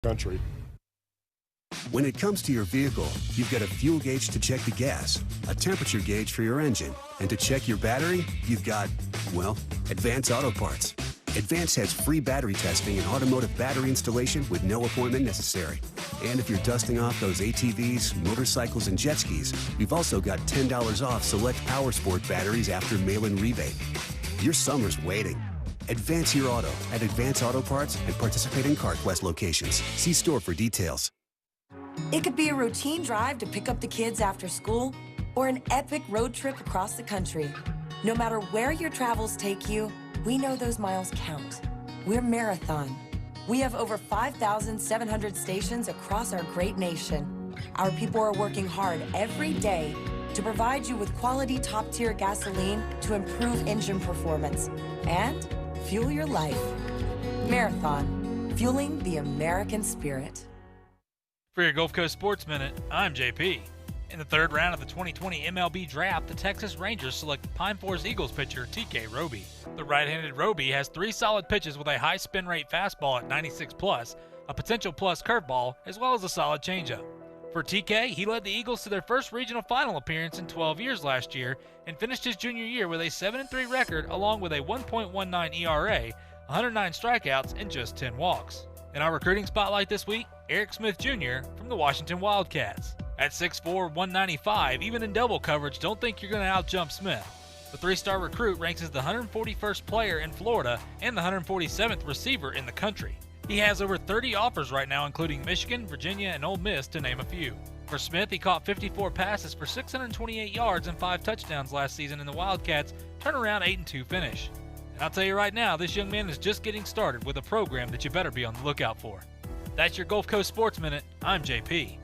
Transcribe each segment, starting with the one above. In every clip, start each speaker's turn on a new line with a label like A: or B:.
A: country.
B: When it comes to your vehicle, you've got a fuel gauge to check the gas, a temperature gauge for your engine, and to check your battery, you've got, well, Advance Auto Parts. Advance has free battery testing and automotive battery installation with no appointment necessary. And if you're dusting off those ATVs, motorcycles, and jet skis, we've also got $10 off select power sport batteries after mail-in rebate. Your summer's waiting. Advance your auto at Advance Auto Parts and participating CarQuest locations. See store for details.
C: It could be a routine drive to pick up the kids after school or an epic road trip across the country. No matter where your travels take you, we know those miles count. We're Marathon. We have over 5,700 stations across our great nation. Our people are working hard every day to provide you with quality top-tier gasoline to improve engine performance and fuel your life. Marathon, fueling the American spirit.
D: For your Gulf Coast Sports Minute, I'm JP. In the third round of the 2020 MLB Draft, the Texas Rangers selected Pine Forest Eagles pitcher TK Roby. The right-handed Roby has 3 solid pitches with a high spin rate fastball at 96+, a potential plus curveball, as well as a solid changeup. For TK, he led the Eagles to their first regional final appearance in 12 years last year and finished his junior year with a 7-3 record along with a 1.19 ERA, 109 strikeouts, and just 10 walks. In our recruiting spotlight this week, Eric Smith Jr. from the Washington Wildcats. At 6'4", 195, even in double coverage, don't think you're going to outjump Smith. The 3-star recruit ranks as the 141st player in Florida and the 147th receiver in the country. He has over 30 offers right now, including Michigan, Virginia, and Ole Miss, to name a few. For Smith, he caught 54 passes for 628 yards and 5 touchdowns last season in the Wildcats' turnaround 8-2 finish. And I'll tell you right now, this young man is just getting started with a program that you better be on the lookout for. That's your Gulf Coast Sports Minute. I'm JP.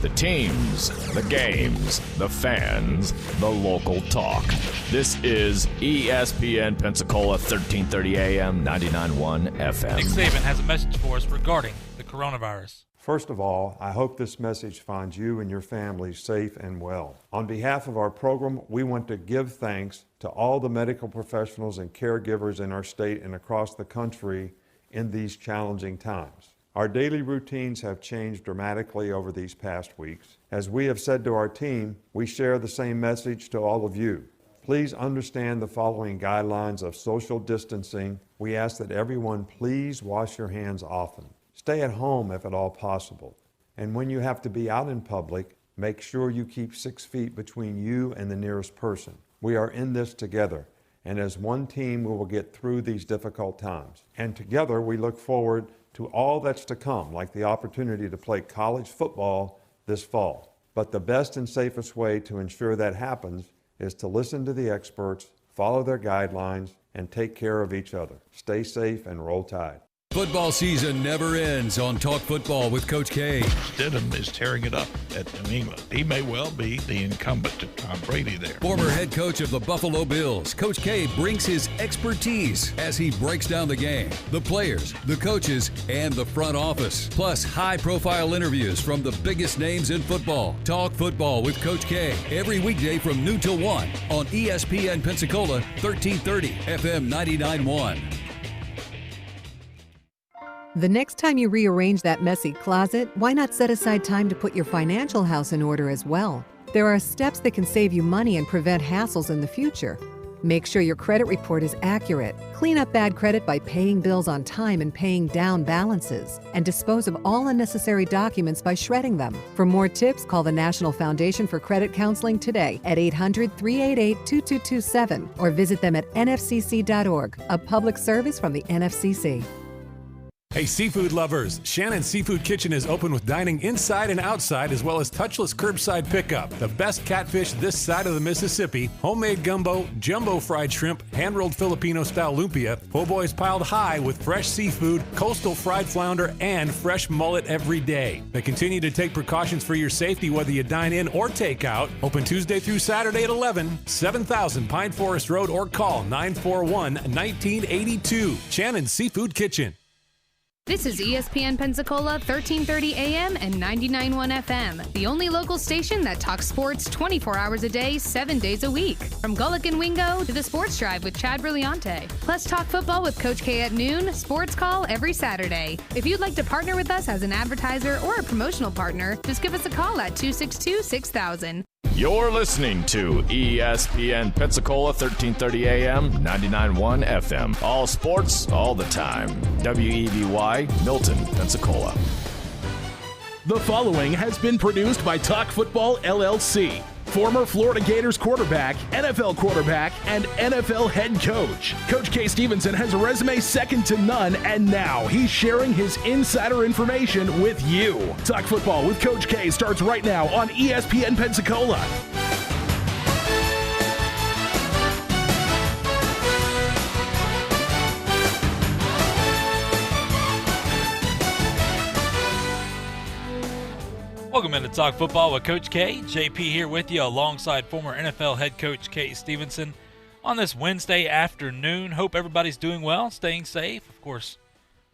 E: The teams, the games, the fans, the local talk. This is ESPN Pensacola 1330 AM, 99.1 FM.
D: Nick Saban has a message for us regarding the coronavirus.
F: First of all, I hope this message finds you and your family safe and well. On behalf of our program, we want to give thanks to all the medical professionals and caregivers in our state and across the country in these challenging times. Our daily routines have changed dramatically over these past weeks. As we have said to our team, we share the same message to all of you. Please understand the following guidelines of social distancing. We ask that everyone please wash your hands often. Stay at home if at all possible. And when you have to be out in public, make sure you keep 6 feet between you and the nearest person. We are in this together, and as one team, we will get through these difficult times. And together, we look forward to all that's to come, like the opportunity to play college football this fall. But the best and safest way to ensure that happens is to listen to the experts, follow their guidelines, and take care of each other. Stay safe and roll Tide.
G: Football season never ends on Talk Football with Coach K.
H: Stidham is tearing it up at New England. He may well be the incumbent to Tom Brady there.
G: Former head coach of the Buffalo Bills, Coach K brings his expertise as he breaks down the game, the players, the coaches, and the front office. Plus, high-profile interviews from the biggest names in football. Talk Football with Coach K every weekday from noon till 1 on ESPN Pensacola 1330 FM 99.1.
I: The next time you rearrange that messy closet, why not set aside time to put your financial house in order as well? There are steps that can save you money and prevent hassles in the future. Make sure your credit report is accurate. Clean up bad credit by paying bills on time and paying down balances. And dispose of all unnecessary documents by shredding them. For more tips, call the National Foundation for Credit Counseling today at 800-388-2227 or visit them at nfcc.org, a public service from the NFCC.
J: Hey, seafood lovers, Shannon's Seafood Kitchen is open with dining inside and outside as well as touchless curbside pickup. The best catfish this side of the Mississippi, homemade gumbo, jumbo fried shrimp, hand-rolled Filipino-style lumpia, po' boys piled high with fresh seafood, coastal fried flounder, and fresh mullet every day. They continue to take precautions for your safety whether you dine in or take out. Open Tuesday through Saturday at 11, 7000 Pine Forest Road, or call 941-1982. Shannon's Seafood Kitchen.
A: This is ESPN Pensacola 1330 AM and 99.1 FM, the only local station that talks sports 24 hours a day, 7 days a week. From Gullick and Wingo to the Sports Drive with Chad Brillante. Plus talk football with Coach K at noon, sports call every Saturday. If you'd like to partner with us as an advertiser or a promotional partner, just give us a call at 262-6000.
E: You're listening to ESPN Pensacola 1330 AM, 99.1 FM. All sports, all the time. WEVY, Milton, Pensacola.
K: The following has been produced by Talk Football LLC. Former Florida Gators quarterback, NFL quarterback, and NFL head coach. Coach K. Stevenson has a resume second to none, and now he's sharing his insider information with you. Talk Football with Coach K starts right now on ESPN Pensacola.
D: Welcome into Talk Football with Coach K. JP here with you alongside former NFL head coach K. Stevenson on this Wednesday afternoon. Hope everybody's doing well, staying safe. Of course,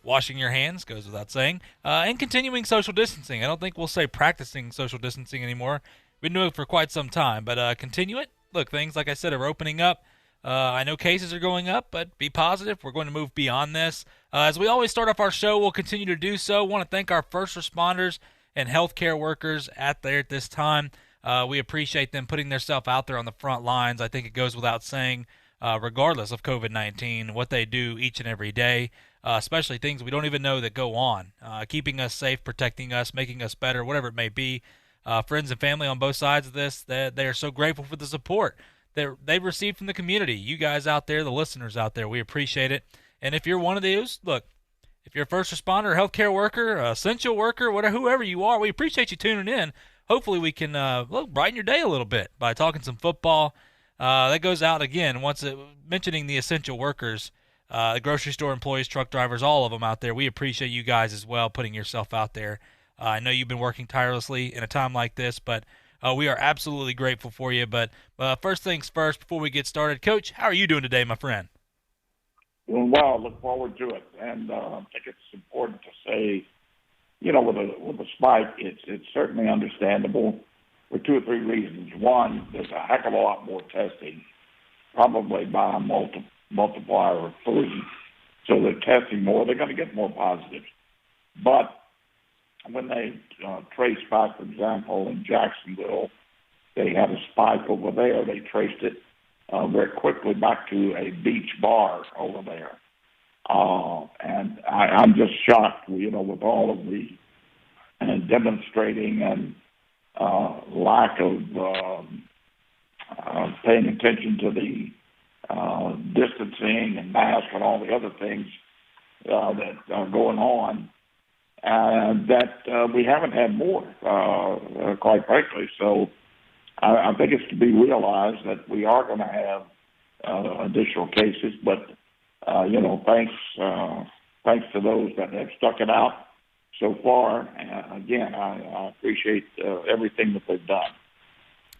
D: washing your hands goes without saying, and continuing social distancing. I don't think we'll say practicing social distancing anymore. We've been doing it for quite some time, but continue it. Look, things, like I said, are opening up. I know cases are going up, but be positive. We're going to move beyond this. As we always start off our show, we'll continue to do so. Want to thank our first responders and healthcare workers at this time. We appreciate them putting themselves out there on the front lines. I think it goes without saying, regardless of COVID-19, what they do each and every day, especially things we don't even know that go on, keeping us safe, protecting us, making us better, whatever it may be. Friends and family on both sides of this, they are so grateful for the support that they've received from the community. You guys out there, the listeners out there, we appreciate it. And if you're one of those, look, if you're a first responder, healthcare worker, essential worker, whatever, whoever you are, we appreciate you tuning in. Hopefully we can brighten your day a little bit by talking some football. That goes out again, mentioning the essential workers, the grocery store employees, truck drivers, all of them out there. We appreciate you guys as well, putting yourself out there. I know you've been working tirelessly in a time like this, but we are absolutely grateful for you. But first things first, before we get started, Coach, how are you doing today, my friend?
L: Doing well. Look forward to it, and I think it's important to say, with a spike, it's certainly understandable for two or three reasons. One, there's a heck of a lot more testing, probably by a multiplier of 3. So they're testing more. They're going to get more positives. But when they trace back, for example, in Jacksonville, they had a spike over there. They traced it very quickly back to a beach bar over there. And I'm just shocked, with all of the demonstrating and lack of paying attention to the distancing and masks and all the other things that are going on, that we haven't had more, quite frankly. So I think it's to be realized that we are going to have additional cases, but thanks to those that have stuck it out so far. Again, I appreciate everything that they've done.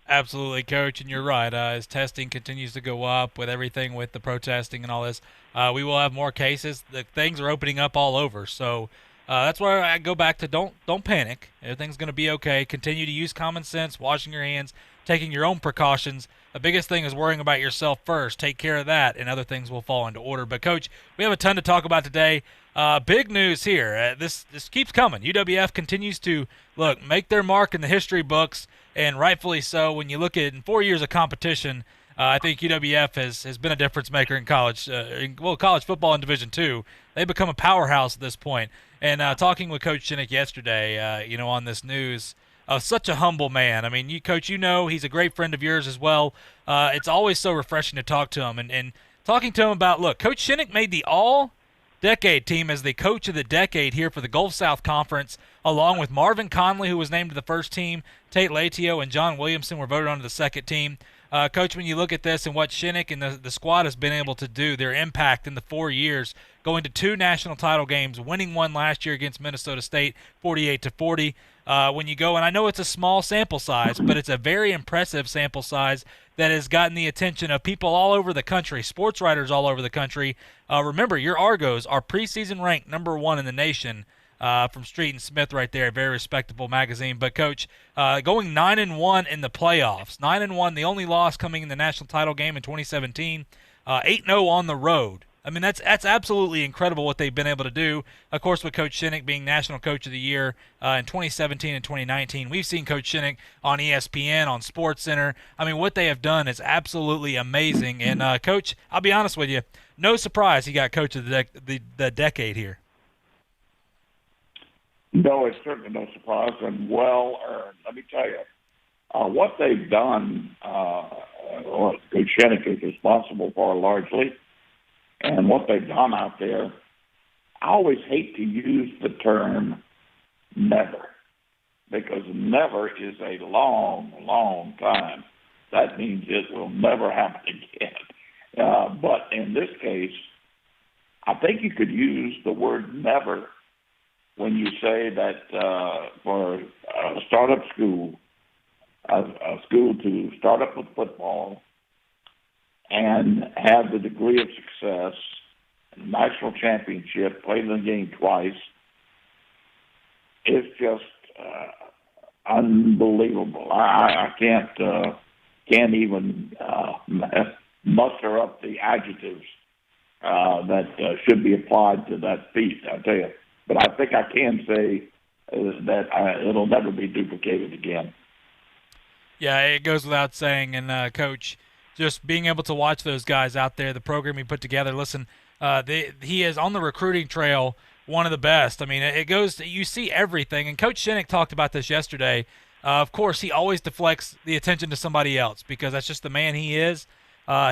D: Absolutely, Coach, and you're right. As testing continues to go up with everything with the protesting and all this, we will have more cases. The things are opening up all over, so that's why I go back to don't panic. Everything's going to be okay. Continue to use common sense, washing your hands, taking your own precautions. The biggest thing is worrying about yourself first. Take care of that, and other things will fall into order. But, Coach, we have a ton to talk about today. Big news here. This keeps coming. UWF continues to, make their mark in the history books, and rightfully so. When you look at in 4 years of competition, I think UWF has been a difference maker in college, college football in Division II. They've become a powerhouse at this point. And talking with Coach Shinnick yesterday, on this news, such a humble man. I mean, Coach, he's a great friend of yours as well. It's always so refreshing to talk to him. And talking to him about, Coach Shinnick made the all-decade team as the coach of the decade here for the Gulf South Conference, along with Marvin Conley, who was named to the first team. Tate Latio and John Williamson were voted onto the second team. Coach, when you look at this and what Shinnick and the squad has been able to do, their impact in the 4 years, going to 2 national title games, winning one last year against Minnesota State, 48-40. When you go, and I know it's a small sample size, but it's a very impressive sample size that has gotten the attention of people all over the country, sports writers all over the country. Remember, your Argos are preseason ranked number 1 in the nation. From Street and Smith right there, a very respectable magazine. But, Coach, going 9-1 in the playoffs, 9-1, the only loss coming in the national title game in 2017, 8-0 on the road. I mean, that's absolutely incredible what they've been able to do. Of course, with Coach Shinnick being National Coach of the Year in 2017 and 2019. We've seen Coach Shinnick on ESPN, on SportsCenter. I mean, what they have done is absolutely amazing. And, Coach, I'll be honest with you, no surprise he got Coach of the decade here.
L: No, it's certainly no surprise, and well earned. Let me tell you, what they've done, what Coach Shinnick is responsible for largely, and what they've done out there, I always hate to use the term never, because never is a long, long time. That means it will never happen again. But in this case, I think you could use the word never when you say that for a startup school, a school to start up with football and have the degree of success, national championship, played in the game twice, it's just unbelievable. I can't even muster up the adjectives that should be applied to that feat, I tell you. But I think I can say that it'll never be duplicated again.
D: Yeah, it goes without saying. And, Coach, just being able to watch those guys out there, the program he put together, listen, he is on the recruiting trail one of the best. I mean, it goes – you see everything. And Coach Shinnick talked about this yesterday. Of course, he always deflects the attention to somebody else because that's just the man he is.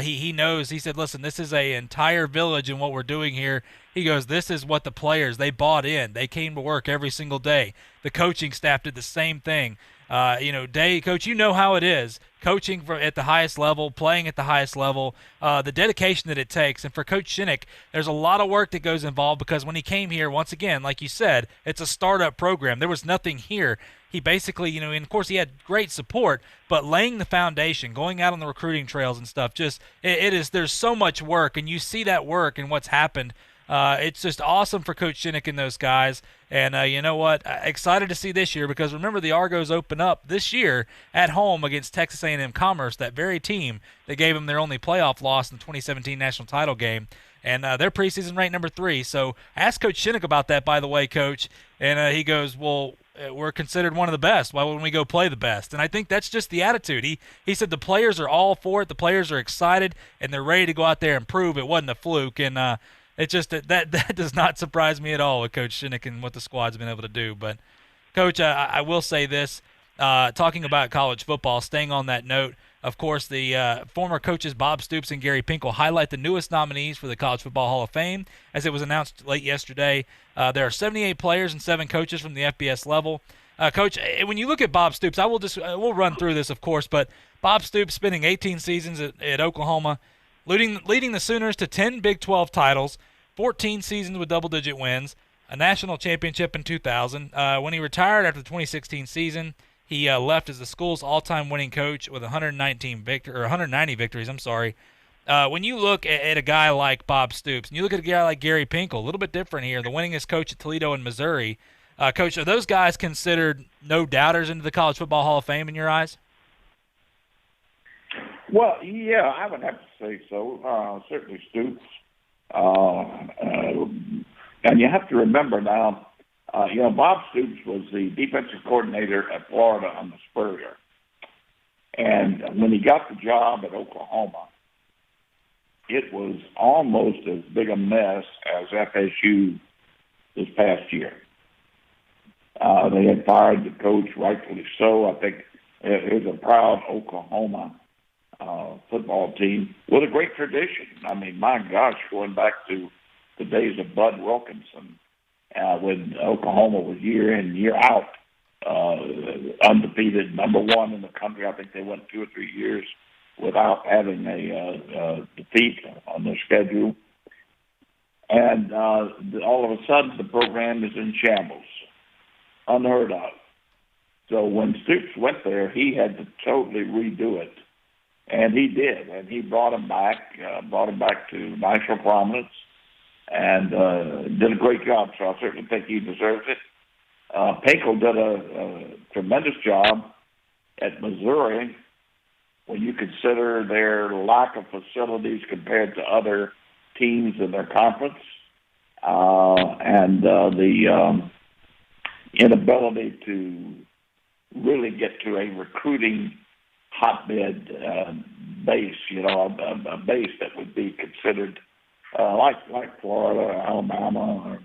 D: He knows. He said, listen, this is an entire village in what we're doing here. He goes, this is what the players, they bought in. They came to work every single day. The coaching staff did the same thing. Coach, you know how it is. Coaching at the highest level, playing at the highest level, the dedication that it takes. And for Coach Shinnick, there's a lot of work that goes involved because when he came here, once again, like you said, it's a startup program. There was nothing here. He basically, and of course he had great support, but laying the foundation, going out on the recruiting trails and stuff, there's so much work, and you see that work and what's happened. It's just awesome for Coach Shinnick and those guys. And you know what? Excited to see this year because remember the Argos open up this year at home against Texas A&M Commerce, that very team that gave them their only playoff loss in the 2017 national title game. And they're preseason ranked number 3. So I asked Coach Shinnick about that, by the way, Coach. And he goes, well, we're considered one of the best. Why wouldn't we go play the best? And I think that's just the attitude. He said the players are all for it. The players are excited, and they're ready to go out there and prove it wasn't a fluke. And it's just that does not surprise me at all with Coach Shinnick and what the squad's been able to do. But, Coach, I will say this, talking about college football, staying on that note, of course, the former coaches Bob Stoops and Gary Pinkel highlight the newest nominees for the College Football Hall of Fame. As it was announced late yesterday, there are 78 players and 7 coaches from the FBS level. Coach, when you look at Bob Stoops, we'll run through this, of course, but Bob Stoops spending 18 seasons at Oklahoma, leading the Sooners to 10 Big 12 titles, 14 seasons with double-digit wins, a national championship in 2000. When he retired after the 2016 season, he left as the school's all-time winning coach with 190 victories. When you look at a guy like Bob Stoops, and you look at a guy like Gary Pinkel, a little bit different here, the winningest coach at Toledo and Missouri. Coach, are those guys considered no doubters into the College Football Hall of Fame in your eyes?
L: Well, yeah, I would have to say so. Certainly Stoops. And you have to remember now, Bob Stoops was the defensive coordinator at Florida on the Spurrier. And when he got the job at Oklahoma, it was almost as big a mess as FSU this past year. They had fired the coach, rightfully so. I think it was a proud Oklahoma football team with a great tradition. I mean, my gosh, going back to the days of Bud Wilkinson, when Oklahoma was year in, year out, undefeated, number 1 in the country. I think they went 2 or 3 years without having a defeat on their schedule. And all of a sudden, the program is in shambles, unheard of. So when Stoops went there, he had to totally redo it, and he did. And he brought him back to national prominence, and did a great job. So I certainly think he deserves it. Pinkel did a tremendous job at Missouri when you consider their lack of facilities compared to other teams in their conference, and the inability to really get to a recruiting hotbed base, a base that would be considered like Florida, Alabama, or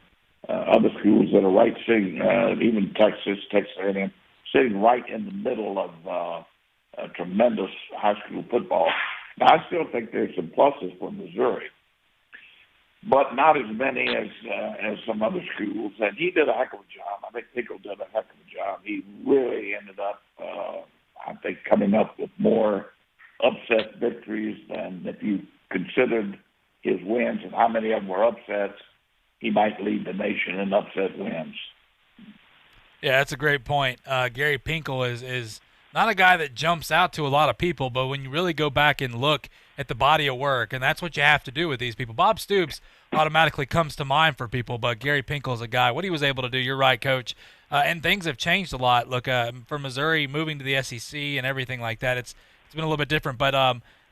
L: other schools that are right sitting, even Texas A&M, sitting right in the middle of tremendous high school football. Now, I still think there's some pluses for Missouri, but not as many as some other schools. And he did a heck of a job. I think Pinkel did a heck of a job. He really ended up, I think, coming up with more upset victories than if you considered his wins and how many of them were upsets. He might lead the nation in upset wins.
D: Yeah, that's a great point. Gary Pinkel is not a guy that jumps out to a lot of people, but when you really go back and look at the body of work, and that's what you have to do with these people. Bob Stoops automatically comes to mind for people, but Gary Pinkel is a guy. What he was able to do, you're right, Coach, and things have changed a lot. Look, for Missouri moving to the SEC and everything like that, it's been a little bit different, but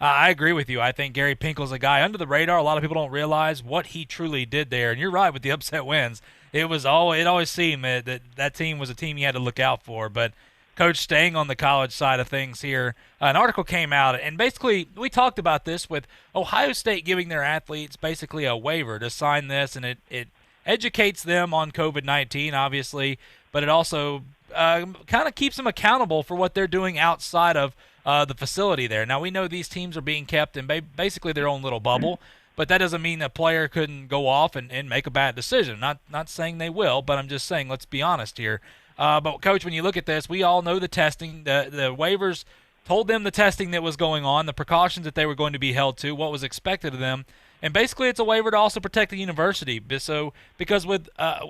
D: I agree with you. I think Gary Pinkel's a guy under the radar. A lot of people don't realize what he truly did there, and you're right with the upset wins. It always seemed that team was a team you had to look out for, but Coach, staying on the college side of things here, an article came out, and basically we talked about this with Ohio State giving their athletes basically a waiver to sign this, and it educates them on COVID-19, obviously, but it also kind of keeps them accountable for what they're doing outside of the facility there. Now, we know these teams are being kept in basically their own little bubble, but that doesn't mean a player couldn't go off and make a bad decision. Not saying they will, but I'm just saying let's be honest here. But, Coach, when you look at this, we all know the testing. The waivers told them the testing that was going on, the precautions that they were going to be held to, what was expected of them. And basically it's a waiver to also protect the university. So because with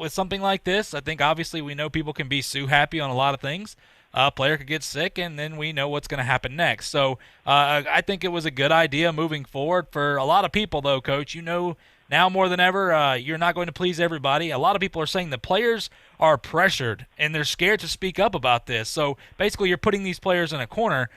D: something like this, I think obviously we know people can be sue-happy on a lot of things. A player could get sick, and then we know what's going to happen next. So I think it was a good idea moving forward for a lot of people, though, Coach. You know, now more than ever, you're not going to please everybody. A lot of people are saying the players are pressured, and they're scared to speak up about this. So basically you're putting these players in a corner.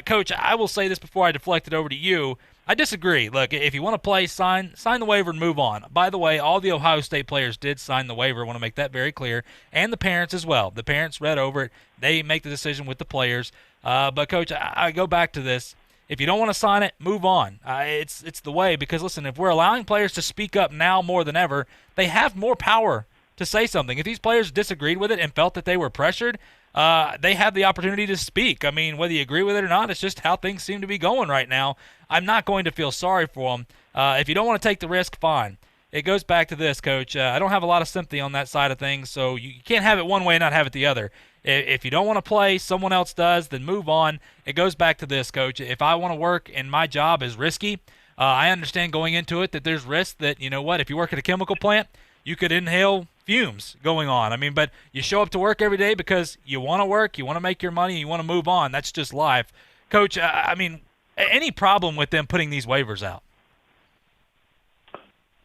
D: Coach, I will say this before I deflect it over to you. I disagree. Look, if you want to play, sign the waiver and move on. By the way, all the Ohio State players did sign the waiver. I want to make that very clear. And the parents as well. The parents read over it. They make the decision with the players. But, Coach, I go back to this. If you don't want to sign it, move on. It's the way, because, listen, if we're allowing players to speak up now more than ever, they have more power to say something. If these players disagreed with it and felt that they were pressured, they have the opportunity to speak. I mean, whether you agree with it or not, it's just how things seem to be going right now. I'm not going to feel sorry for them. If you don't want to take the risk, fine. It goes back to this, Coach. I don't have a lot of sympathy on that side of things, so you can't have it one way and not have it the other. If you don't want to play, someone else does, then move on. It goes back to this, Coach. If I want to work and my job is risky, I understand going into it that there's risk that, you know what, if you work at a chemical plant, you could inhale fumes going on. I mean, but you show up to work every day because you want to work, you want to make your money, you want to move on. That's just life. Coach, I mean, any problem with them putting these waivers out?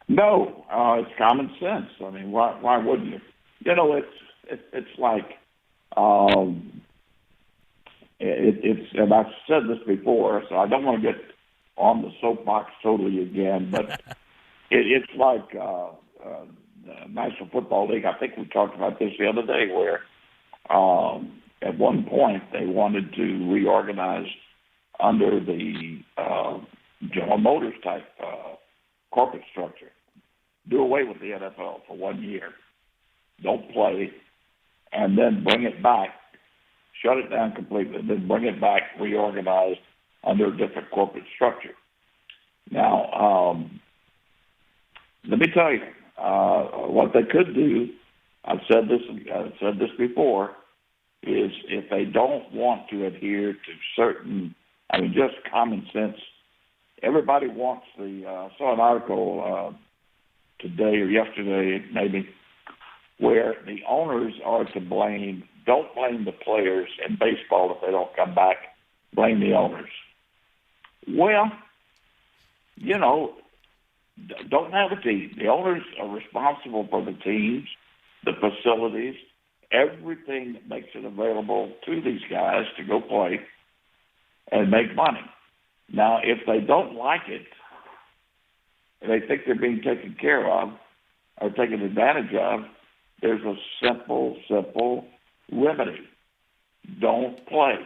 L: No, it's common sense. I mean, why wouldn't you? You know, it's like it's and I've said this before, so I don't want to get on the soapbox totally again, but it's like the National Football League. I think we talked about this the other day, where at one point they wanted to reorganize under the General Motors type corporate structure. Do away with the NFL for 1 year. Don't play, and then bring it back, shut it down completely, then bring it back, reorganized under a different corporate structure. Now, let me tell you, what they could do, I've said this before, is if they don't want to adhere to certain I mean, just common sense. Everybody wants I saw an article today or yesterday, maybe, where the owners are to blame. Don't blame the players in baseball if they don't come back. Blame the owners. Well, don't have a team. The owners are responsible for the teams, the facilities, everything that makes it available to these guys to go play and make money. Now, if they don't like it, and they think they're being taken care of or taken advantage of, there's a simple remedy. Don't play.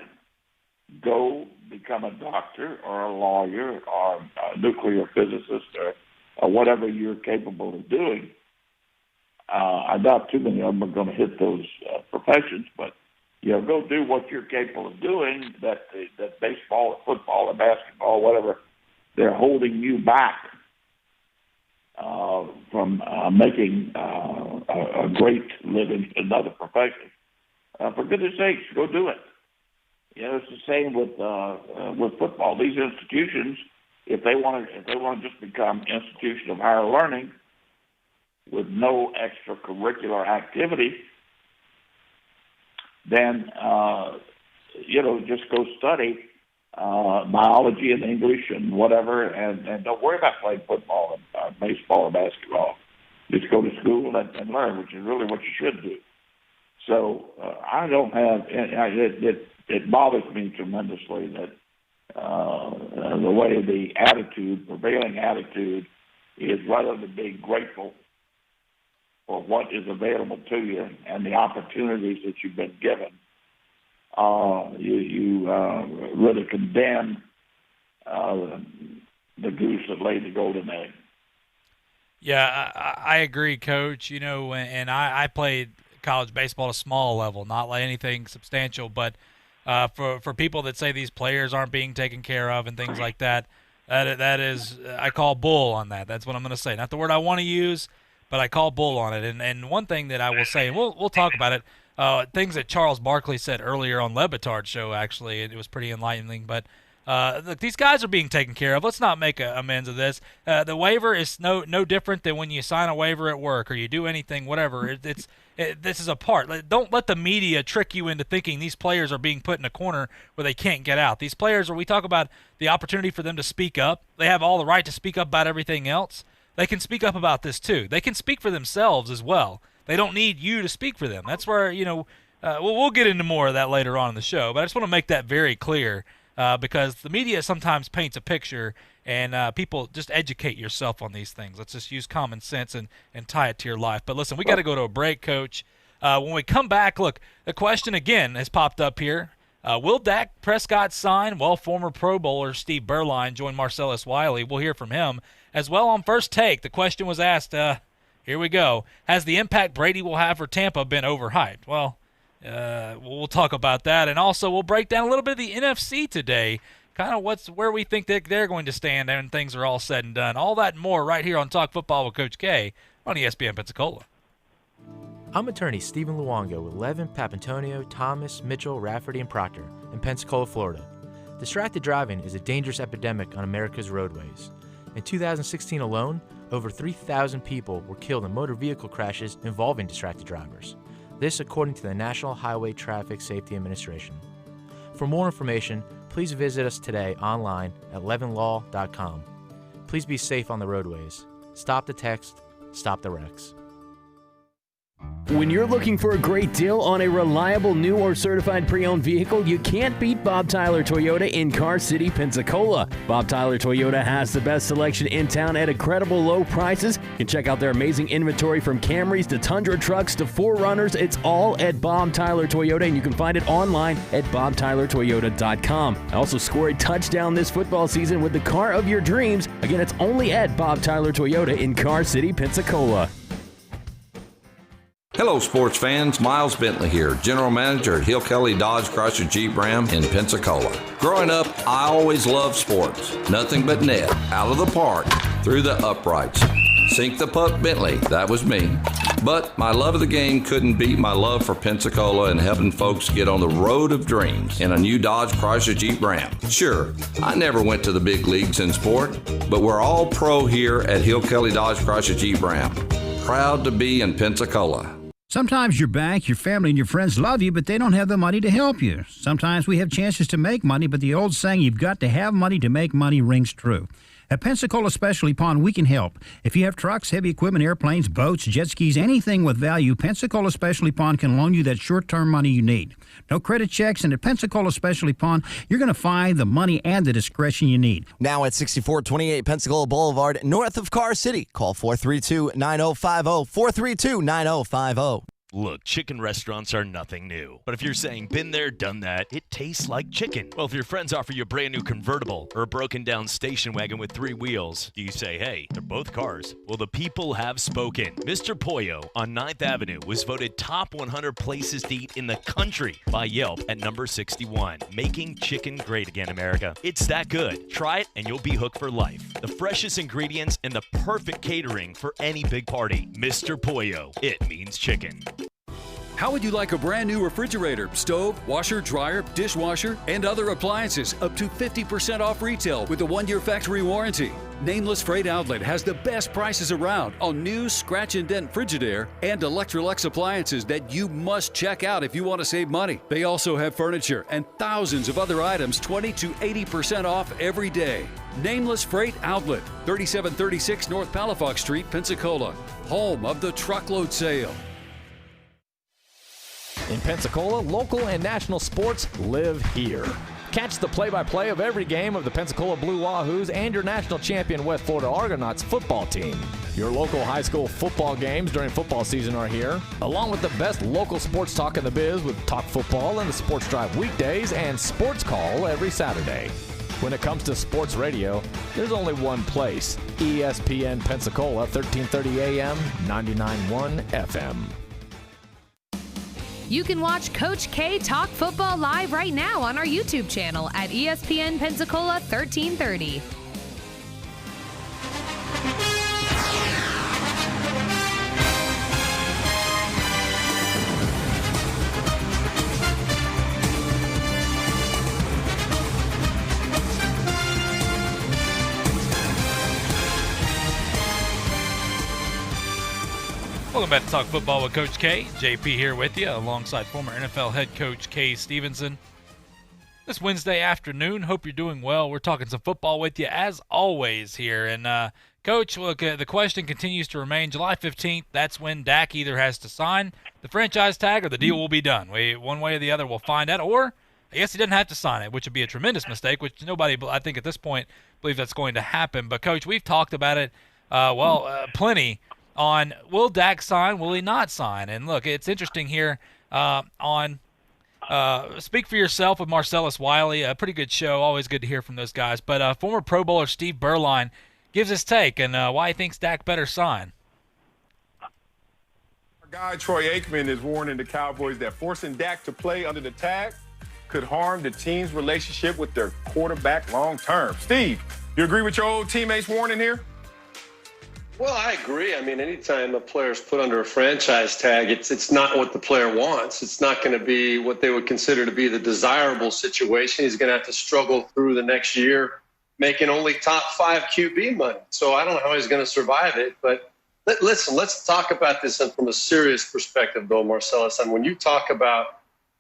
L: Go become a doctor or a lawyer or a nuclear physicist or whatever you're capable of doing. I doubt too many of them are going to hit those professions, but go do what you're capable of doing. That baseball, or football, or basketball, whatever, they're holding you back from making a great living in another profession. For goodness sakes, go do it. It's the same with football. These institutions, if they want to just become institutions of higher learning with no extracurricular activity, then just go study biology and English and whatever, and don't worry about playing football and baseball or basketball. Just go to school and learn, which is really what you should do. So I don't have it bothers me tremendously that the way the prevailing attitude is, rather than being grateful for what is available to you and the opportunities that you've been given, you really condemn the goose that laid the golden egg.
D: Yeah, I agree, Coach. And I played college baseball at a small level, not like anything substantial, but for people that say these players aren't being taken care of and things like that, that is, I call bull on that. That's what I'm going to say. Not the word I want to use, but I call bull on it. And one thing that I will say, and we'll talk about it, things that Charles Barkley said earlier on Le Batard's show, actually, it was pretty enlightening. But look, these guys are being taken care of. Let's not make amends of this. The waiver is no different than when you sign a waiver at work or you do anything, whatever. This is a part. Don't let the media trick you into thinking these players are being put in a corner where they can't get out. These players, we talk about the opportunity for them to speak up. They have all the right to speak up about everything else. They can speak up about this too. They can speak for themselves as well. They don't need you to speak for them. That's where, we'll get into more of that later on in the show, but I just want to make that very clear because the media sometimes paints a picture, and people, just educate yourself on these things. Let's just use common sense and tie it to your life. But listen, we got to go to a break, Coach. When we come back, look, the question again has popped up here. Will Dak Prescott sign? Well, former Pro Bowler Steve Berline joined Marcellus Wiley. We'll hear from him. As well on First Take, the question was asked, here we go, has the impact Brady will have for Tampa been overhyped? Well, we'll talk about that. And also we'll break down a little bit of the NFC today, kind of where we think that they're going to stand when things are all said and done. All that and more right here on Talk Football with Coach K on ESPN Pensacola.
M: I'm attorney Stephen Luongo with Levin, Papantonio, Thomas, Mitchell, Rafferty, and Proctor in Pensacola, Florida. Distracted driving is a dangerous epidemic on America's roadways. In 2016 alone, over 3,000 people were killed in motor vehicle crashes involving distracted drivers. This according to the National Highway Traffic Safety Administration. For more information, please visit us today online at levinlaw.com. Please be safe on the roadways. Stop the text, stop the wrecks.
K: When you're looking for a great deal on a reliable new or certified pre-owned vehicle, you can't beat Bob Tyler Toyota in Car City, Pensacola. Bob Tyler Toyota has the best selection in town at incredible low prices. You can check out their amazing inventory from Camrys to Tundra trucks to 4Runners. It's all at Bob Tyler Toyota, and you can find it online at bobtylertoyota.com. Also score a touchdown this football season with the car of your dreams. Again, it's only at Bob Tyler Toyota in Car City, Pensacola.
N: Hello, sports fans. Miles Bentley here, General Manager at Hill Kelly Dodge Chrysler Jeep Ram in Pensacola. Growing up, I always loved sports. Nothing but net, out of the park, through the uprights. Sink the puck Bentley, that was me. But my love of the game couldn't beat my love for Pensacola and helping folks get on the road of dreams in a new Dodge Chrysler Jeep Ram. Sure, I never went to the big leagues in sport, but we're all pro here at Hill Kelly Dodge Chrysler Jeep Ram. Proud to be in Pensacola.
O: Sometimes your bank, your family, and your friends love you, but they don't have the money to help you. Sometimes we have chances to make money, but the old saying, you've got to have money to make money, rings true. At Pensacola Specialty Pond, we can help. If you have trucks, heavy equipment, airplanes, boats, jet skis, anything with value, Pensacola Specialty Pond can loan you that short-term money you need. No credit checks, and at Pensacola Specialty Pond, you're going to find the money and the discretion you need.
P: Now at 6428 Pensacola Boulevard, north of Car City. Call 432-9050, 432-9050.
Q: Look, chicken restaurants are nothing new. But if you're saying, been there, done that, it tastes like chicken. Well, if your friends offer you a brand new convertible or a broken down station wagon with 3 wheels, do you say, hey, they're both cars? Well, the people have spoken. Mr. Pollo on 9th Avenue was voted top 100 places to eat in the country by Yelp at number 61. Making chicken great again, America. It's that good. Try it and you'll be hooked for life. The freshest ingredients and the perfect catering for any big party. Mr. Pollo. It means chicken.
G: How would you like a brand new refrigerator, stove, washer, dryer, dishwasher, and other appliances up to 50% off retail with a 1-year factory warranty? Nameless Freight Outlet has the best prices around on new scratch and dent Frigidaire and Electrolux appliances that you must check out if you want to save money. They also have furniture and thousands of other items 20 to 80% off every day. Nameless Freight Outlet, 3736 North Palafox Street, Pensacola, home of the truckload sale.
E: In Pensacola, local and national sports live here. Catch the play-by-play of every game of the Pensacola Blue Wahoos and your national champion West Florida Argonauts football team. Your local high school football games during football season are here, along with the best local sports talk in the biz with Talk Football and the Sports Drive weekdays and Sports Call every Saturday. When it comes to sports radio, there's only one place, ESPN Pensacola, 1330 AM, 99.1 FM.
A: You can watch Coach K talk football live right now on our YouTube channel at ESPN Pensacola 1330.
D: Welcome back to Talk Football with Coach K. JP here with you, alongside former NFL head coach Kay Stevenson. This Wednesday afternoon, hope you're doing well. We're talking some football with you, as always, here. And, Coach, look, the question continues to remain. July 15th, that's when Dak either has to sign the franchise tag or the deal will be done. One way or the other, we'll find out. Or, I guess he doesn't have to sign it, which would be a tremendous mistake, which nobody, I think, at this point, believes that's going to happen. But, Coach, we've talked about it, plenty, on will Dak sign, will he not sign? And look, it's interesting here on Speak for Yourself with Marcellus Wiley, a pretty good show, always good to hear from those guys. But former Pro Bowler Steve Berline gives his take and why he thinks Dak better sign.
R: Our guy Troy Aikman is warning the Cowboys that forcing Dak to play under the tag could harm the team's relationship with their quarterback long term. Steve, you agree with your old teammates' warning here?
S: Well, I agree. I mean, anytime a player's put under a franchise tag, it's not what the player wants. It's not going to be what they would consider to be the desirable situation. He's going to have to struggle through the next year making only top 5 QB money. So I don't know how he's going to survive it. But listen, let's talk about this from a serious perspective, though, Marcellus. And when you talk about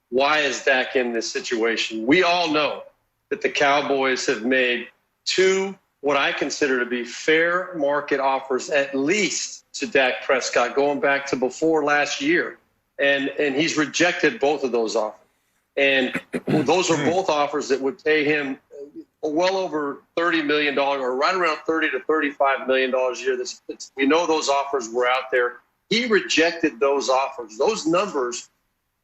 S: why is Dak in this situation, we all know that the Cowboys have made 2 what I consider to be fair market offers, at least to Dak Prescott, going back to before last year. And he's rejected both of those offers. And those are both offers that would pay him well over $30 million, or right around $30 to $35 million a year. We know those offers were out there. He rejected those offers. Those numbers,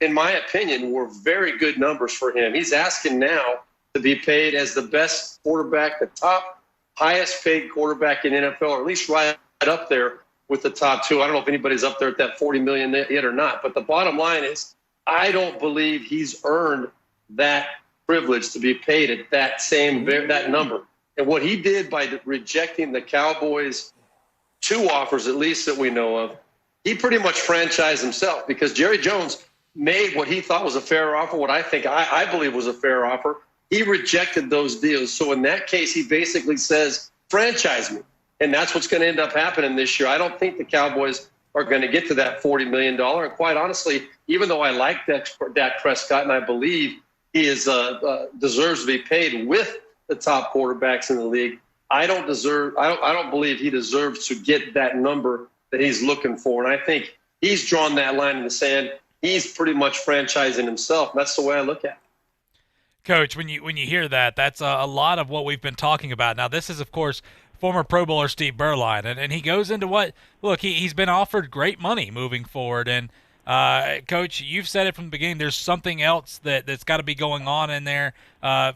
S: in my opinion, were very good numbers for him. He's asking now to be paid as the best quarterback, the top highest paid quarterback in NFL, or at least right up there with the top 2. I don't know if anybody's up there at that $40 million yet or not. But the bottom line is, I don't believe he's earned that privilege to be paid at that number. And what he did by rejecting the Cowboys' 2 offers, at least that we know of, he pretty much franchised himself because Jerry Jones made what he thought was a fair offer, what I believe was a fair offer. He rejected those deals. So in that case, he basically says, franchise me. And that's what's going to end up happening this year. I don't think the Cowboys are going to get to that $40 million. And quite honestly, even though I like Dak Prescott and I believe he deserves to be paid with the top quarterbacks in the league, I don't believe he deserves to get that number that he's looking for. And I think he's drawn that line in the sand. He's pretty much franchising himself. That's the way I look at it.
D: Coach, when you hear that, that's a lot of what we've been talking about. Now, this is, of course, former Pro Bowler Steve Berline, and he goes into he's been offered great money moving forward. And, Coach, you've said it from the beginning, there's something else that's got to be going on in there.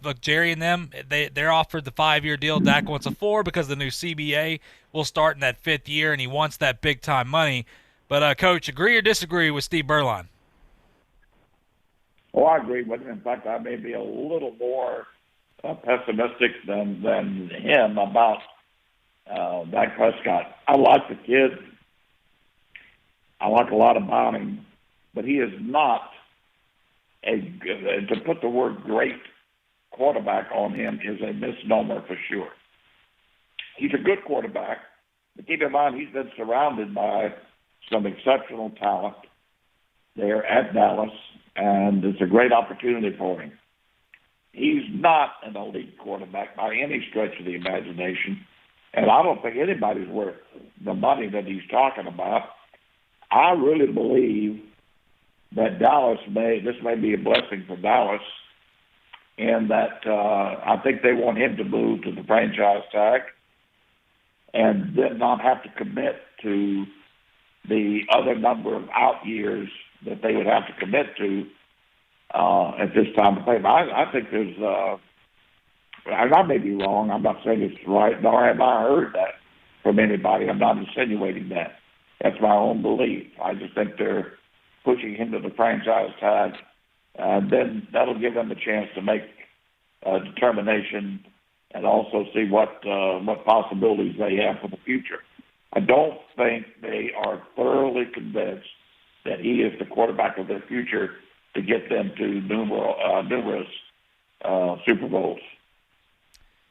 D: Look, Jerry and them, they're offered the 5-year deal. Dak wants a 4 because the new CBA will start in that 5th year, and he wants that big-time money. But, Coach, agree or disagree with Steve Berline?
L: Well, I agree with him. In fact, I may be a little more pessimistic than him about Dak Prescott. I like the kid. I like a lot about him, but he is not to put the word great quarterback on him is a misnomer for sure. He's a good quarterback, but keep in mind he's been surrounded by some exceptional talent there at Dallas, and it's a great opportunity for him. He's not an elite quarterback by any stretch of the imagination, and I don't think anybody's worth the money that he's talking about. I really believe that this may be a blessing for Dallas, and that I think they want him to move to the franchise tag and then not have to commit to the other number of out years that they would have to commit to at this time to play. But I think there's, and I may be wrong, I'm not saying it's right, nor have I heard that from anybody. I'm not insinuating that. That's my own belief. I just think they're pushing him to the franchise tag, and then that'll give them a chance to make a determination and also see what possibilities they have for the future. I don't think they are thoroughly convinced that he is the quarterback of their future to get them to numerous Super Bowls.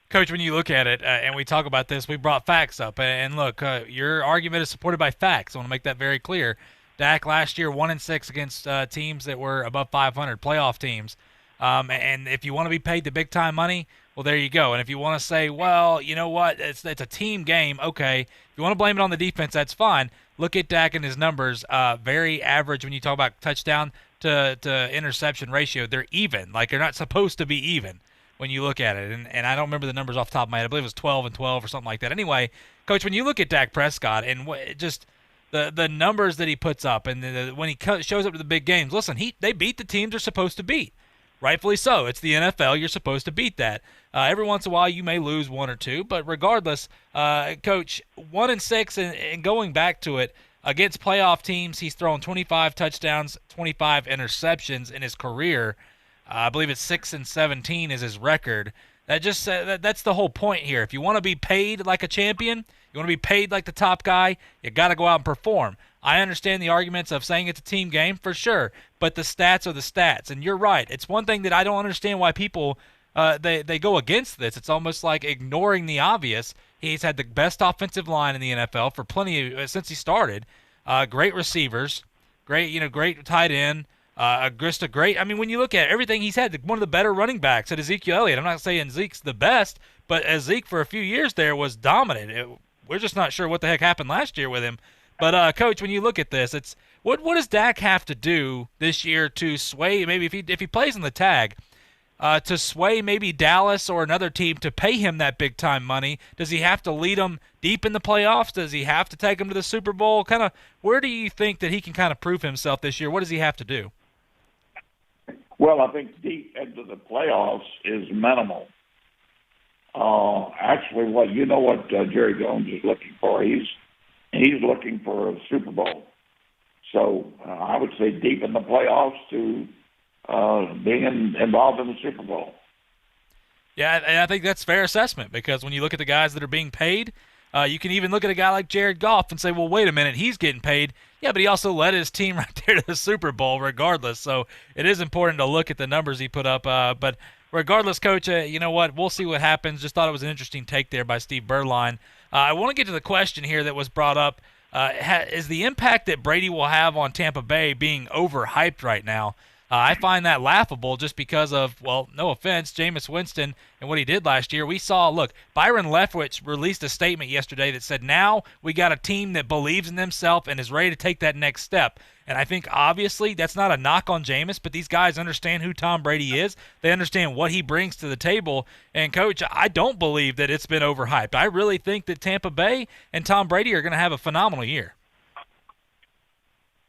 D: Coach, when you look at it, and we talk about this, we brought facts up. And look, your argument is supported by facts. I want to make that very clear. Dak last year 1-6 against teams that were above 500, playoff teams. And if you want to be paid the big-time money, well, there you go. And if you want to say, well, you know what, it's a team game, okay. If you want to blame it on the defense, that's fine. Look at Dak and his numbers, very average when you talk about touchdown to interception ratio. They're even. Like, they're not supposed to be even when you look at it. And I don't remember the numbers off the top of my head. I believe it was 12 and 12 or something like that. Anyway, Coach, when you look at Dak Prescott and just the numbers that he puts up and when he shows up to the big games, listen, they beat the teams they're supposed to beat. Rightfully so. It's the NFL. You're supposed to beat that. Every once in a while, you may lose one or two, but regardless, Coach, 1-6 and going back to it, against playoff teams, he's thrown 25 touchdowns, 25 interceptions in his career. I believe it's 6-17 is his record. That's the whole point here. If you want to be paid like a champion, you want to be paid like the top guy, you got to go out and perform. I understand the arguments of saying it's a team game for sure, but the stats are the stats, and you're right. It's one thing that I don't understand why people they go against this. It's almost like ignoring the obvious. He's had the best offensive line in the NFL for since he started. Great receivers, great tight end. Just a great. I mean, when you look at everything he's had, one of the better running backs at Ezekiel Elliott. I'm not saying Zeke's the best, but Zeke for a few years there was dominant. We're just not sure what the heck happened last year with him. But Coach, when you look at this, it's what does Dak have to do this year to sway? Maybe if he plays in the tag, to sway maybe Dallas or another team to pay him that big time money. Does he have to lead them deep in the playoffs? Does he have to take them to the Super Bowl? Kind of, where do you think that he can kind of prove himself this year? What does he have to do?
L: Well, I think deep into the playoffs is minimal. Actually, what Jerry Jones is looking for, he's looking for a Super Bowl. So I would say deep in the playoffs to being involved in the Super Bowl.
D: Yeah, and I think that's a fair assessment because when you look at the guys that are being paid, You can even look at a guy like Jared Goff and say, well, wait a minute, he's getting paid. Yeah, but he also led his team right there to the Super Bowl regardless. So it is important to look at the numbers he put up. But regardless, Coach, you know what? We'll see what happens. Just thought it was an interesting take there by Steve Berline. I want to get to the question here that was brought up. Is the impact that Brady will have on Tampa Bay being overhyped right now? I find that laughable just because of, well, no offense, Jameis Winston and what he did last year. We saw, look, Byron Leftwich released a statement yesterday that said now we got a team that believes in themselves and is ready to take that next step. And I think, obviously, that's not a knock on Jameis, but these guys understand who Tom Brady is. They understand what he brings to the table. And, Coach, I don't believe that it's been overhyped. I really think that Tampa Bay and Tom Brady are going to have a phenomenal year.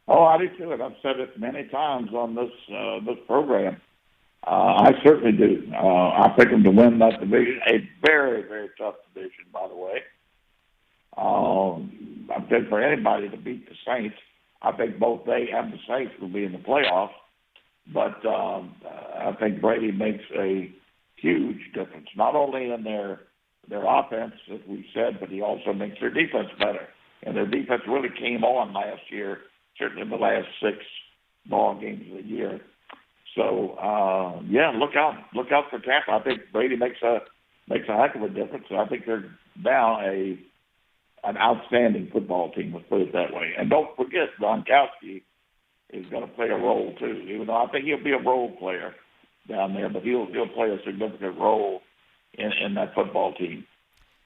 L: Oh, I do too, and I've said it many times on this program. I certainly do. I pick them to win that division, a very, very tough division, by the way. I pick for anybody to beat the Saints. I think both they and the Saints will be in the playoffs, but I think Brady makes a huge difference, not only in their offense, as we said, but he also makes their defense better. And their defense really came on last year, certainly in the last 6 ball games of the year. So, look out for Tampa. I think Brady makes a heck of a difference. I think they're now an outstanding football team, let's put it that way. And don't forget, Gronkowski is going to play a role too, even though I think he'll be a role player down there, but he'll play a significant role in that football team.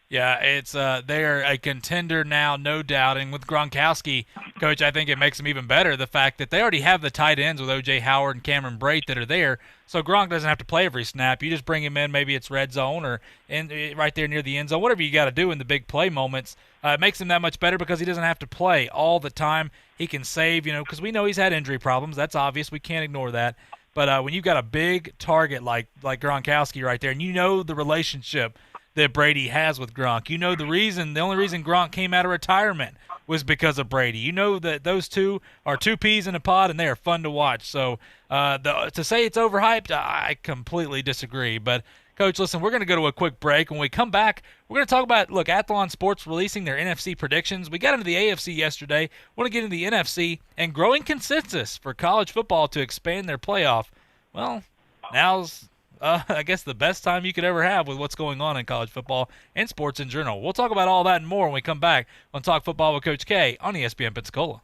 D: Yeah, it's they're a contender now, no doubt. And with Gronkowski, Coach, I think it makes them even better, the fact that they already have the tight ends with O.J. Howard and Cameron Brate that are there. So Gronk doesn't have to play every snap. You just bring him in, maybe it's red zone or right there near the end zone, whatever you got to do in the big play moments. It makes him that much better because he doesn't have to play all the time. He can save, because we know he's had injury problems. That's obvious. We can't ignore that. But when you've got a big target like Gronkowski right there, and you know the relationship that Brady has with Gronk. You know the only reason Gronk came out of retirement was because of Brady. You know that those two are two peas in a pod, and they are fun to watch. So to say it's overhyped, I completely disagree. But, Coach, listen, we're going to go to a quick break. When we come back, we're going to talk about, Athlon Sports releasing their NFC predictions. We got into the AFC yesterday. We want to get into the NFC and growing consensus for college football to expand their playoff. Well, now's I guess the best time you could ever have with what's going on in college football and sports in general. We'll talk about all that and more when we come back on Talk Football with Coach K on ESPN Pensacola.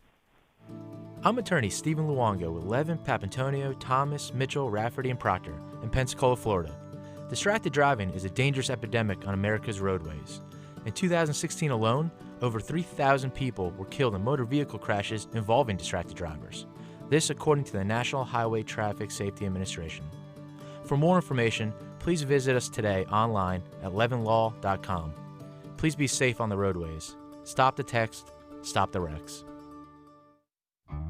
M: I'm attorney Stephen Luongo with Levin, Papantonio, Thomas, Mitchell, Rafferty, and Proctor in Pensacola, Florida. Distracted driving is a dangerous epidemic on America's roadways. In 2016 alone, over 3,000 people were killed in motor vehicle crashes involving distracted drivers. This according to the National Highway Traffic Safety Administration. For more information, please visit us today online at levinlaw.com. Please be safe on the roadways. Stop the text, stop the wrecks.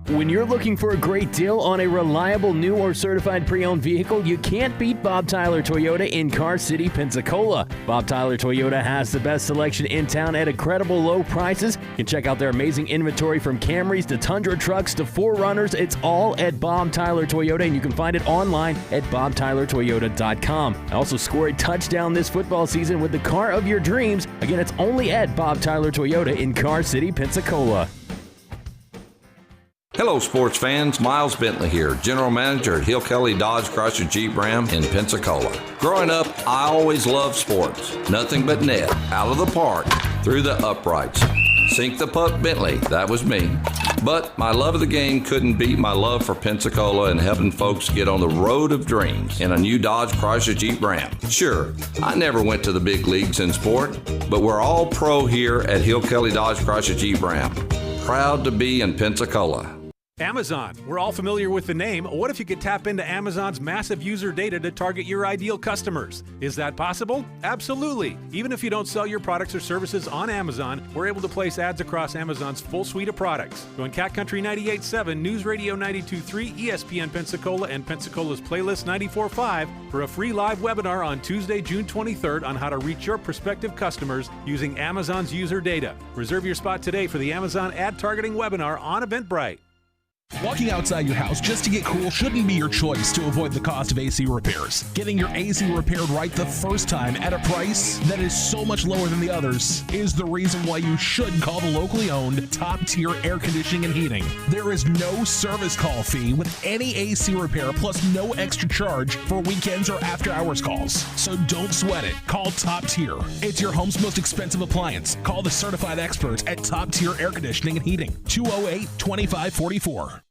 K: When you're looking for a great deal on a reliable new or certified pre-owned vehicle, you can't beat Bob Tyler Toyota in Car City, Pensacola. Bob Tyler Toyota has the best selection in town at incredible low prices. You can check out their amazing inventory from Camrys to Tundra trucks to 4Runners. It's all at Bob Tyler Toyota, and you can find it online at bobtylertoyota.com. And also score a touchdown this football season with the car of your dreams. Again, it's only at Bob Tyler Toyota in Car City, Pensacola.
N: Hello, sports fans. Miles Bentley here, General Manager at Hill Kelly Dodge Chrysler Jeep Ram in Pensacola. Growing up, I always loved sports. Nothing but net, out of the park, through the uprights. Sink the puck Bentley, that was me. But my love of the game couldn't beat my love for Pensacola and helping folks get on the road of dreams in a new Dodge Chrysler Jeep Ram. Sure, I never went to the big leagues in sport, but we're all pro here at Hill Kelly Dodge Chrysler Jeep Ram. Proud to be in Pensacola.
J: Amazon. We're all familiar with the name. What if you could tap into Amazon's massive user data to target your ideal customers? Is that possible? Absolutely. Even if you don't sell your products or services on Amazon, we're able to place ads across Amazon's full suite of products. Join Cat Country 98.7, News Radio 92.3, ESPN Pensacola, and Pensacola's Playlist 94.5 for a free live webinar on Tuesday, June 23rd on how to reach your prospective customers using Amazon's user data. Reserve your spot today for the Amazon ad targeting webinar on Eventbrite.
K: Walking outside your house just to get cool shouldn't be your choice to avoid the cost of AC repairs. Getting your AC repaired right the first time at a price that is so much lower than the others is the reason why you should call the locally owned top-tier air conditioning and heating. There is no service call fee with any AC repair, plus no extra charge for weekends or after-hours calls. So don't sweat it. Call Top Tier. It's your home's most expensive appliance. Call the certified experts at Top Tier Air Conditioning and Heating. 208-2544.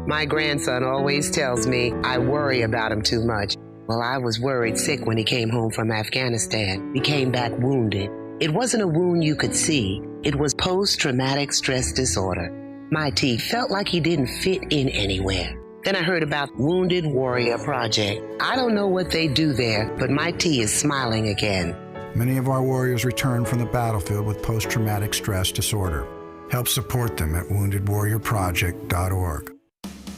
T: My grandson always tells me I worry about him too much. Well, I was worried sick when he came home from Afghanistan. He came back wounded. It wasn't a wound you could see. It was post-traumatic stress disorder. My T felt like he didn't fit in anywhere. Then I heard about Wounded Warrior Project. I don't know what they do there, but my T is smiling again.
U: Many of our warriors return from the battlefield with post-traumatic stress disorder. Help support them at woundedwarriorproject.org.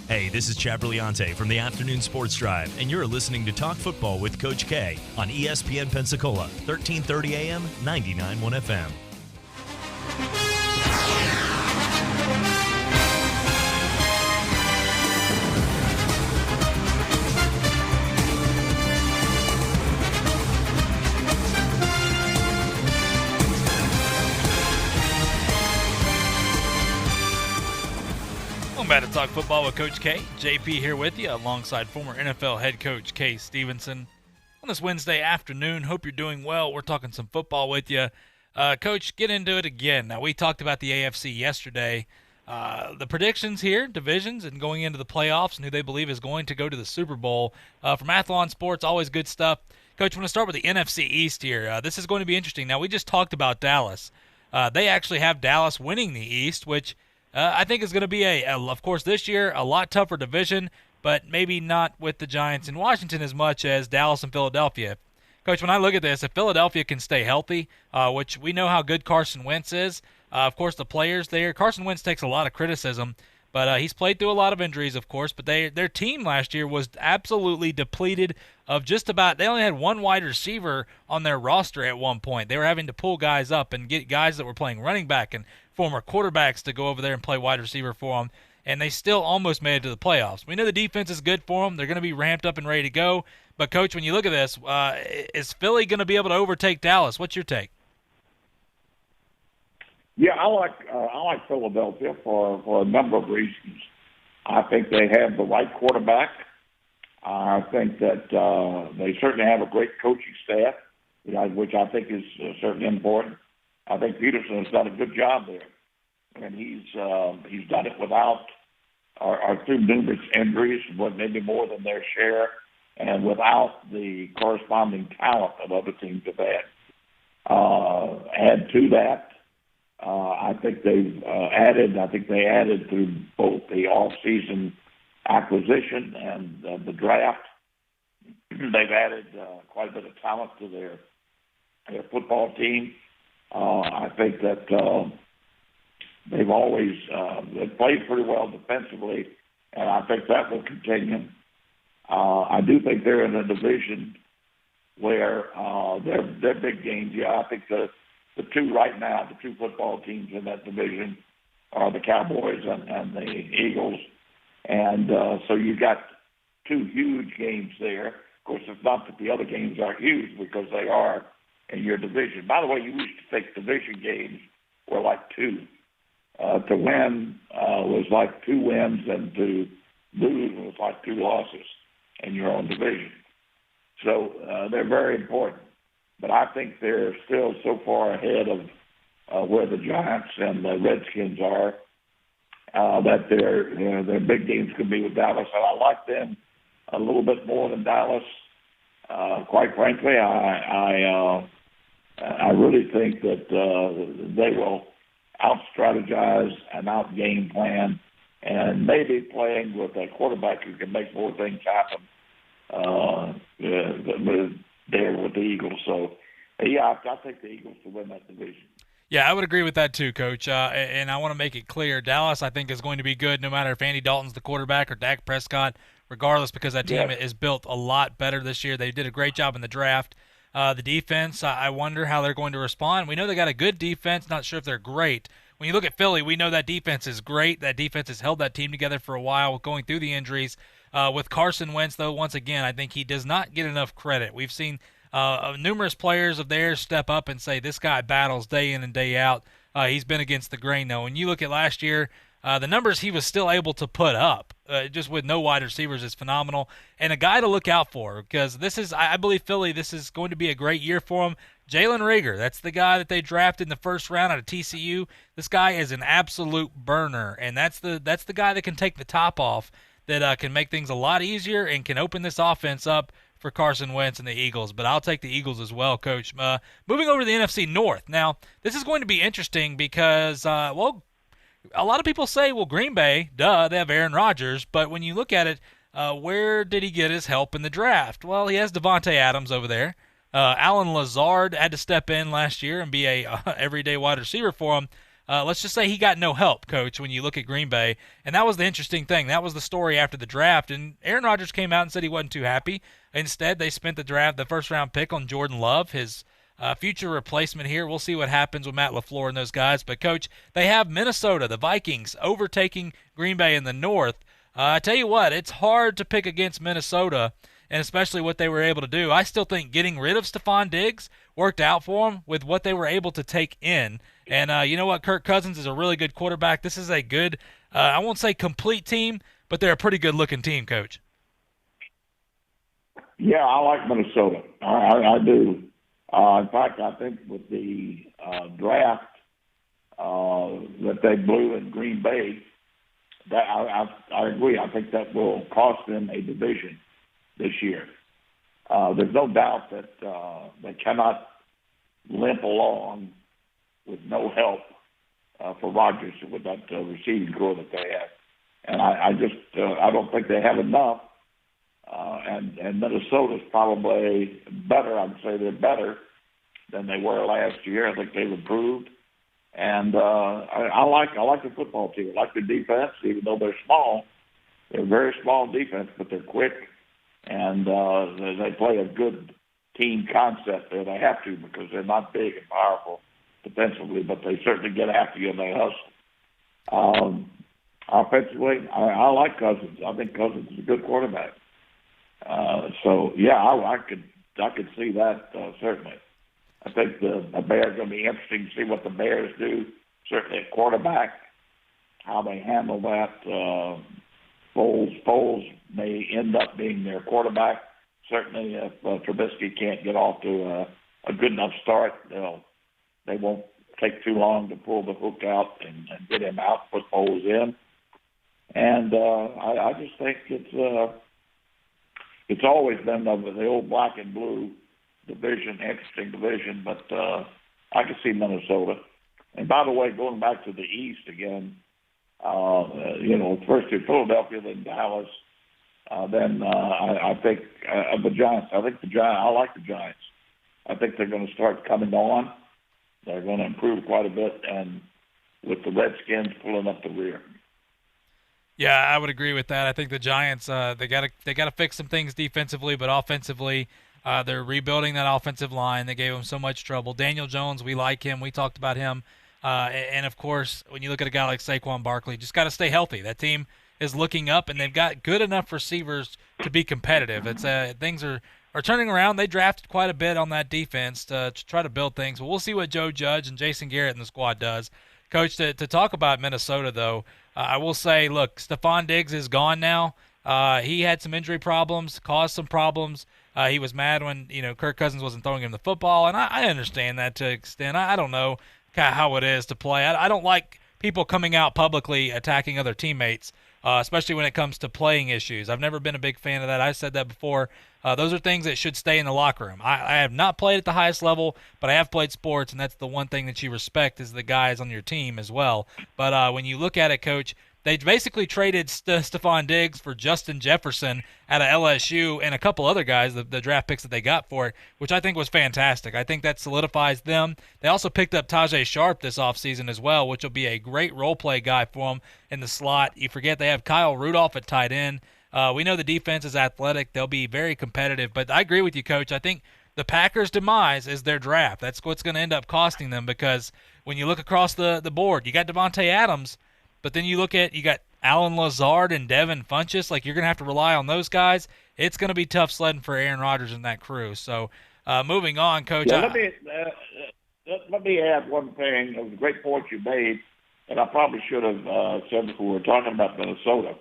Q: Hey, this is Chad Brillante from the Afternoon Sports Drive, and you're listening to Talk Football with Coach K on ESPN Pensacola, 1330 AM, 99.1 FM.
D: Welcome back to Talk Football with Coach K. JP here with you alongside former NFL head coach Kay Stevenson on this Wednesday afternoon. Hope you're doing well. We're talking some football with you. Coach, get into it again. Now, we talked about the AFC yesterday. The predictions here, divisions, and going into the playoffs and who they believe is going to go to the Super Bowl. From Athlon Sports, always good stuff. Coach, I want to start with the NFC East here. This is going to be interesting. Now, we just talked about Dallas. They actually have Dallas winning the East, which I think is going to be, of course, this year, a lot tougher division, but maybe not with the Giants in Washington as much as Dallas and Philadelphia. Coach, when I look at this, if Philadelphia can stay healthy, which we know how good Carson Wentz is, of course, the players there, Carson Wentz takes a lot of criticism, but he's played through a lot of injuries, of course, but their team last year was absolutely depleted of just about – they only had one wide receiver on their roster at one point. They were having to pull guys up and get guys that were playing running back and former quarterbacks to go over there and play wide receiver for them, and they still almost made it to the playoffs. We know the defense is good for them. They're going to be ramped up and ready to go. But, Coach, when you look at this, is Philly going to be able to overtake Dallas? What's your take?
L: Yeah, I like Philadelphia for a number of reasons. I think they have the right quarterback. I think that they certainly have a great coaching staff, which I think is certainly important. I think Peterson has done a good job there, and he's done it without or through numerous injuries, but maybe more than their share, and without the corresponding talent that other teams have had. Add to that, I think they've added. I think they added through both the off-season acquisition and the draft. They've added quite a bit of talent to their football team. I think that they've always played pretty well defensively, and I think that will continue. I do think they're in a division where they're big games. Yeah, I think the two right now, the two football teams in that division are the Cowboys and the Eagles, and so you got two huge games there. Of course, it's not that the other games aren't huge because they are in your division. By the way, you used to think division games were like two. To win was like 2 wins, and to lose was like 2 losses in your own division. So they're very important. But I think they're still so far ahead of where the Giants and the Redskins are that their big games could be with Dallas. And I like them a little bit more than Dallas. Quite frankly, I really think that they will out-strategize and out-game plan, and maybe playing with a quarterback who can make more things happen there with the Eagles. So, yeah, I think the Eagles will win that division.
D: Yeah, I would agree with that too, Coach. And I want to make it clear, Dallas, I think, is going to be good no matter if Andy Dalton's the quarterback or Dak Prescott, regardless, because that team is built a lot better this year. They did a great job in the draft. The defense, I wonder how they're going to respond. We know they got a good defense. Not sure if they're great when you look at Philly, we know that defense is great. That defense has held that team together for a while going through the injuries. With Carson Wentz, though, once again, I think he does not get enough credit. We've seen numerous players of theirs step up and say this guy battles day in and day out. He's been against the grain, though. When you look at last year, the numbers he was still able to put up, just with no wide receivers, is phenomenal. And a guy to look out for, because this is, I believe Philly, this is going to be a great year for him. Jalen Reagor, that's the guy that they drafted in the first round out of TCU. This guy is an absolute burner, and that's the guy that can take the top off, that can make things a lot easier and can open this offense up for Carson Wentz and the Eagles. But I'll take the Eagles as well, Coach. Moving over to the NFC North. Now, this is going to be interesting because, a lot of people say, well, Green Bay, duh, they have Aaron Rodgers. But when you look at it, where did he get his help in the draft? Well, he has Devontae Adams over there. Alan Lazard had to step in last year and be a everyday wide receiver for him. Let's just say he got no help, Coach, when you look at Green Bay. And that was the interesting thing. That was the story after the draft. And Aaron Rodgers came out and said he wasn't too happy. Instead, they spent the first-round pick on Jordan Love, his future replacement here. We'll see what happens with Matt LaFleur and those guys. But, Coach, they have Minnesota, the Vikings, overtaking Green Bay in the North. I tell you what, it's hard to pick against Minnesota, and especially what they were able to do. I still think getting rid of Stephon Diggs worked out for them with what they were able to take in. And you know what? Kirk Cousins is a really good quarterback. This is a good, I won't say complete team, but they're a pretty good-looking team, Coach.
L: Yeah, I like Minnesota. I do. In fact, I think with the draft that they blew in Green Bay, that I agree. I think that will cost them a division this year. There's no doubt that they cannot limp along with no help for Rodgers with that receiving core that they have. And I don't think they have enough. And Minnesota's probably better. I'd say they're better than they were last year. I think they've improved. And I like the football team. I like the defense, even though they're small. They're a very small defense, but they're quick. And they play a good team concept there. They have to, because they're not big and powerful defensively, but they certainly get after you and they hustle. Offensively, I like Cousins. I think Cousins is a good quarterback. So yeah, I could see that certainly. I think the Bears are going to be interesting to see what the Bears do. Certainly at quarterback, how they handle that. Foles may end up being their quarterback. Certainly, if Trubisky can't get off to a good enough start, they won't take too long to pull the hook out and get him out, put Foles in. And I just think it's always been the old black and blue division, interesting division, but I can see Minnesota. And by the way, going back to the East again, first in Philadelphia, then Dallas, then I think the Giants. I like the Giants. I think they're going to start coming on. They're going to improve quite a bit, and with the Redskins pulling up the rear.
D: Yeah, I would agree with that. I think the Giants they got to fix some things defensively, but offensively, they're rebuilding that offensive line. They gave them so much trouble. Daniel Jones, we like him. We talked about him. And, of course, when you look at a guy like Saquon Barkley, just got to stay healthy. That team is looking up, and they've got good enough receivers to be competitive. It's things are turning around. They drafted quite a bit on that defense to try to build things. But we'll see what Joe Judge and Jason Garrett and the squad does. Coach, to talk about Minnesota, though, I will say, look, Stephon Diggs is gone now. He had some injury problems, caused some problems. He was mad when, Kirk Cousins wasn't throwing him the football, and I understand that to an extent. I don't know how it is to play. I don't like people coming out publicly attacking other teammates, especially when it comes to playing issues. I've never been a big fan of that. I've said that before. Those are things that should stay in the locker room. I have not played at the highest level, but I have played sports, and that's the one thing that you respect is the guys on your team as well. But when you look at it, Coach, they basically traded Stephon Diggs for Justin Jefferson out of LSU and a couple other guys, the draft picks that they got for it, which I think was fantastic. I think that solidifies them. They also picked up Tajay Sharp this offseason as well, which will be a great role play guy for them in the slot. You forget they have Kyle Rudolph at tight end. We know the defense is athletic. They'll be very competitive. But I agree with you, Coach. I think the Packers' demise is their draft. That's what's going to end up costing them, because when you look across the board, you got Devontae Adams, but then you got Alan Lazard and Devin Funchess. Like, you're going to have to rely on those guys. It's going to be tough sledding for Aaron Rodgers and that crew. So, moving on, Coach.
L: Yeah, let me add one thing. It was a great point you made, and I probably should have said before we were talking about Minnesota.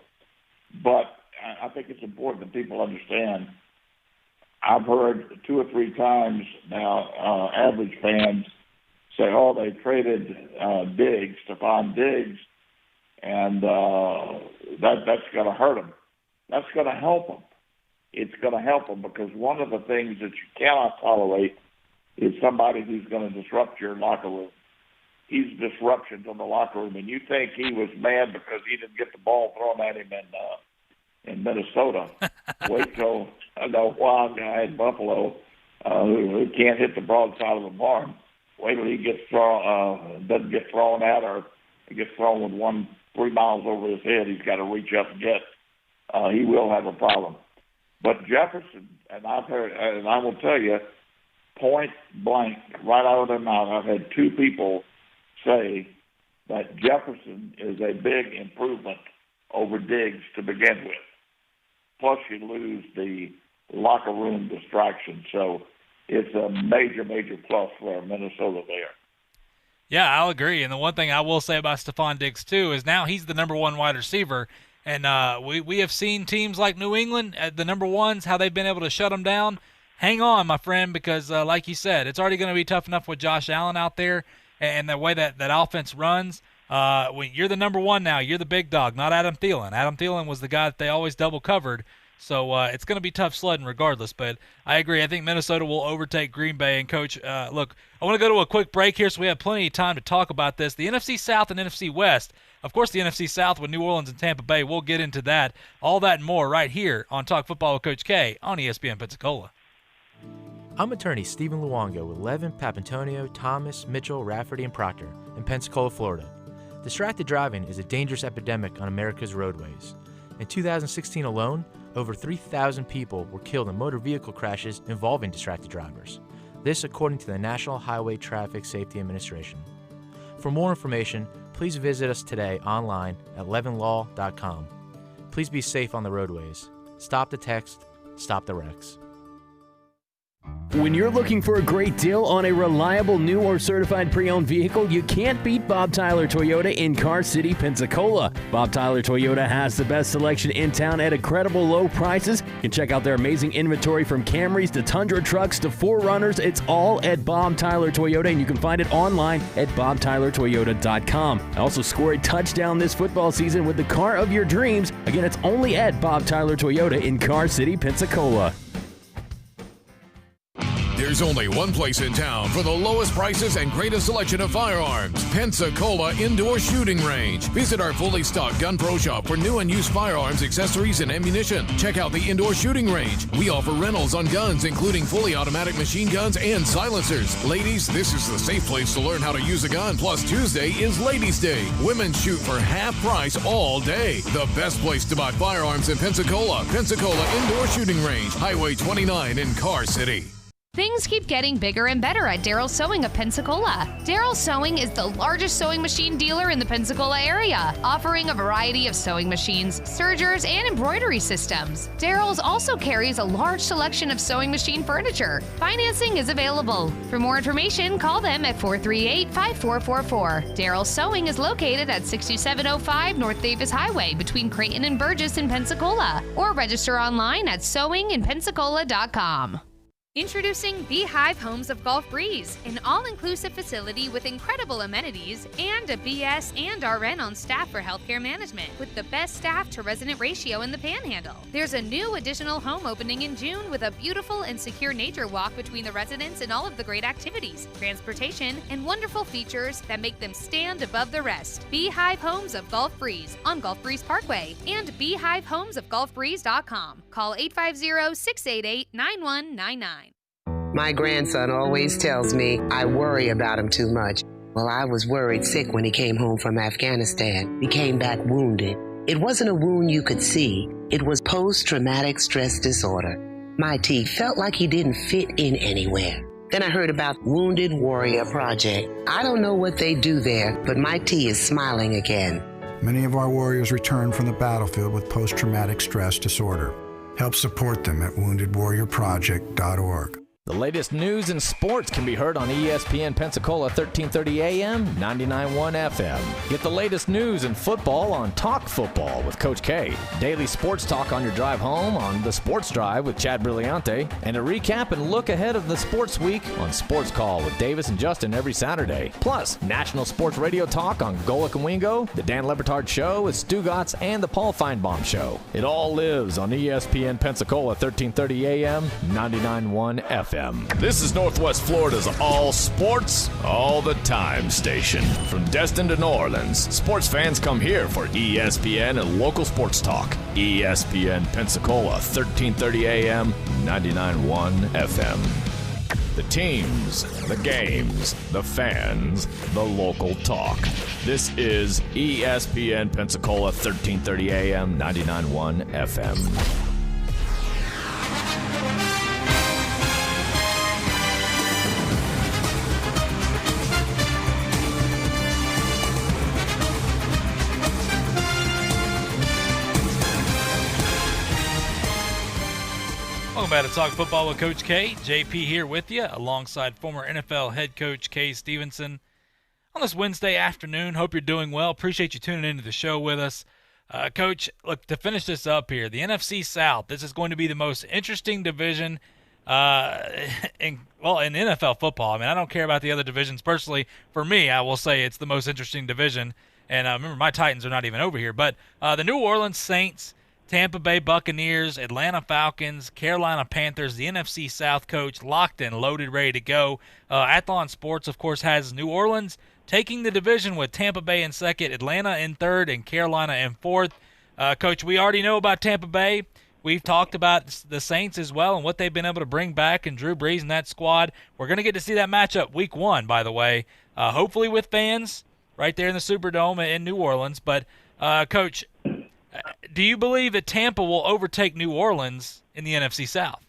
L: But I think it's important that people understand. I've heard 2 or 3 times now average fans say, "Oh, they traded Diggs, Stephon Diggs, and that's going to hurt them." That's going to help them. It's going to help them, because one of the things that you cannot tolerate is somebody who's going to disrupt your locker room. He's disruption to the locker room, and you think he was mad because he didn't get the ball thrown at him in Minnesota. Wait till the wild guy in Buffalo who can't hit the broadside of the barn. Wait till he gets doesn't get thrown at, or he gets thrown with 3 miles over his head. He's got to reach up and get. He will have a problem. But Jefferson, and I've heard, and I will tell you, point blank, right out of their mouth, I've had 2 people say that Jefferson is a big improvement over Diggs to begin with. Plus, you lose the locker room distraction. So it's a major, major plus for Minnesota there.
D: Yeah, I'll agree. And the one thing I will say about Stephon Diggs, too, is now he's the number 1 wide receiver. And we have seen teams like New England, the number 1s, how they've been able to shut them down. Hang on, my friend, because like you said, it's already going to be tough enough with Josh Allen out there and the way that offense runs. When you're the number 1 now, you're the big dog, not Adam Thielen. Adam Thielen was the guy that they always double covered. So it's going to be tough sledding regardless. But I agree. I think Minnesota will overtake Green Bay. And, Coach, look, I want to go to a quick break here so we have plenty of time to talk about this. The NFC South and NFC West. Of course, the NFC South with New Orleans and Tampa Bay. We'll get into that. All that and more right here on Talk Football with Coach K on ESPN Pensacola.
M: I'm attorney Stephen Luongo with Levin, Papantonio, Thomas, Mitchell, Rafferty, and Proctor in Pensacola, Florida. Distracted driving is a dangerous epidemic on America's roadways. In 2016 alone, over 3,000 people were killed in motor vehicle crashes involving distracted drivers. This according to the National Highway Traffic Safety Administration. For more information, please visit us today online at levinlaw.com. Please be safe on the roadways. Stop the text, stop the wrecks.
K: When you're looking for a great deal on a reliable new or certified pre-owned vehicle, you can't beat Bob Tyler Toyota in Car City, Pensacola. Bob Tyler Toyota has the best selection in town at incredible low prices. You can check out their amazing inventory from Camrys to Tundra trucks to 4Runners. It's all at Bob Tyler Toyota, and you can find it online at bobtylertoyota.com. Also score a touchdown this football season with the car of your dreams. Again, it's only at Bob Tyler Toyota in Car City, Pensacola.
B: There's only one place in town for the lowest prices and greatest selection of firearms. Pensacola Indoor Shooting Range. Visit our fully stocked Gun Pro Shop for new and used firearms, accessories, and ammunition. Check out the Indoor Shooting Range. We offer rentals on guns, including fully automatic machine guns and silencers. Ladies, this is the safe place to learn how to use a gun. Plus, Tuesday is Ladies' Day. Women shoot for half price all day. The best place to buy firearms in Pensacola. Pensacola Indoor Shooting Range, Highway 29 in Car City.
A: Things keep getting bigger and better at Daryl's Sewing of Pensacola. Daryl's Sewing is the largest sewing machine dealer in the Pensacola area, offering a variety of sewing machines, sergers, and embroidery systems. Daryl's also carries a large selection of sewing machine furniture. Financing is available. For more information, call them at 438-5444. Daryl's Sewing is located at 6705 North Davis Highway between Creighton and Burgess in Pensacola, or register online at sewinginpensacola.com. Introducing Beehive Homes of Gulf Breeze, an all-inclusive facility with incredible amenities and a BS and RN on staff for healthcare management, with the best staff to resident ratio in the Panhandle. There's a new additional home opening in June with a beautiful and secure nature walk between the residents and all of the great activities, transportation, and wonderful features that make them stand above the rest. Beehive Homes of Gulf Breeze on Gulf Breeze Parkway and beehivehomesofgulfbreeze.com. Call 850-688-9199.
T: My grandson always tells me I worry about him too much. Well, I was worried sick when he came home from Afghanistan. He came back wounded. It wasn't a wound you could see. It was post-traumatic stress disorder. My T felt like he didn't fit in anywhere. Then I heard about Wounded Warrior Project. I don't know what they do there, but my T is smiling again.
U: Many of our warriors return from the battlefield with post-traumatic stress disorder. Help support them at woundedwarriorproject.org.
E: The latest news and sports can be heard on ESPN Pensacola 1330 AM, 99.1 FM. Get the latest news and football on Talk Football with Coach K. Daily sports talk on your drive home on The Sports Drive with Chad Brilliante. And a recap and look ahead of the sports week on Sports Call with Davis and Justin every Saturday. Plus, national sports radio talk on Golic and Wingo, The Dan Lebertard Show with Stu Gotts, and The Paul Feinbaum Show. It all lives on ESPN Pensacola 1330 AM, 99.1 FM. This is Northwest Florida's all sports, all the time station. From Destin to New Orleans, sports fans come here for ESPN and local sports talk. ESPN Pensacola, 1330 AM, 99.1 FM. The teams, the games, the fans, the local talk. This is ESPN Pensacola, 1330 AM, 99.1 FM.
D: Welcome back to Talk Football with Coach K. JP here with you, alongside former NFL head coach Kay Stevenson. On this Wednesday afternoon, hope you're doing well. Appreciate you tuning into the show with us. Coach, look, to finish this up here, the NFC South, this is going to be the most interesting division in NFL football. I mean, I don't care about the other divisions. Personally, for me, I will say it's the most interesting division. And remember, my Titans are not even over here. But the New Orleans Saints, Tampa Bay Buccaneers, Atlanta Falcons, Carolina Panthers, the NFC South, coach, locked and loaded, ready to go. Athlon Sports, of course, has New Orleans taking the division with Tampa Bay in second, Atlanta in third, and Carolina in fourth. Coach, we already know about Tampa Bay. We've talked about the Saints as well and what they've been able to bring back and Drew Brees and that squad. We're going to get to see that matchup week one, by the way, hopefully with fans right there in the Superdome in New Orleans. But, Coach, do you believe that Tampa will overtake New Orleans in the NFC South?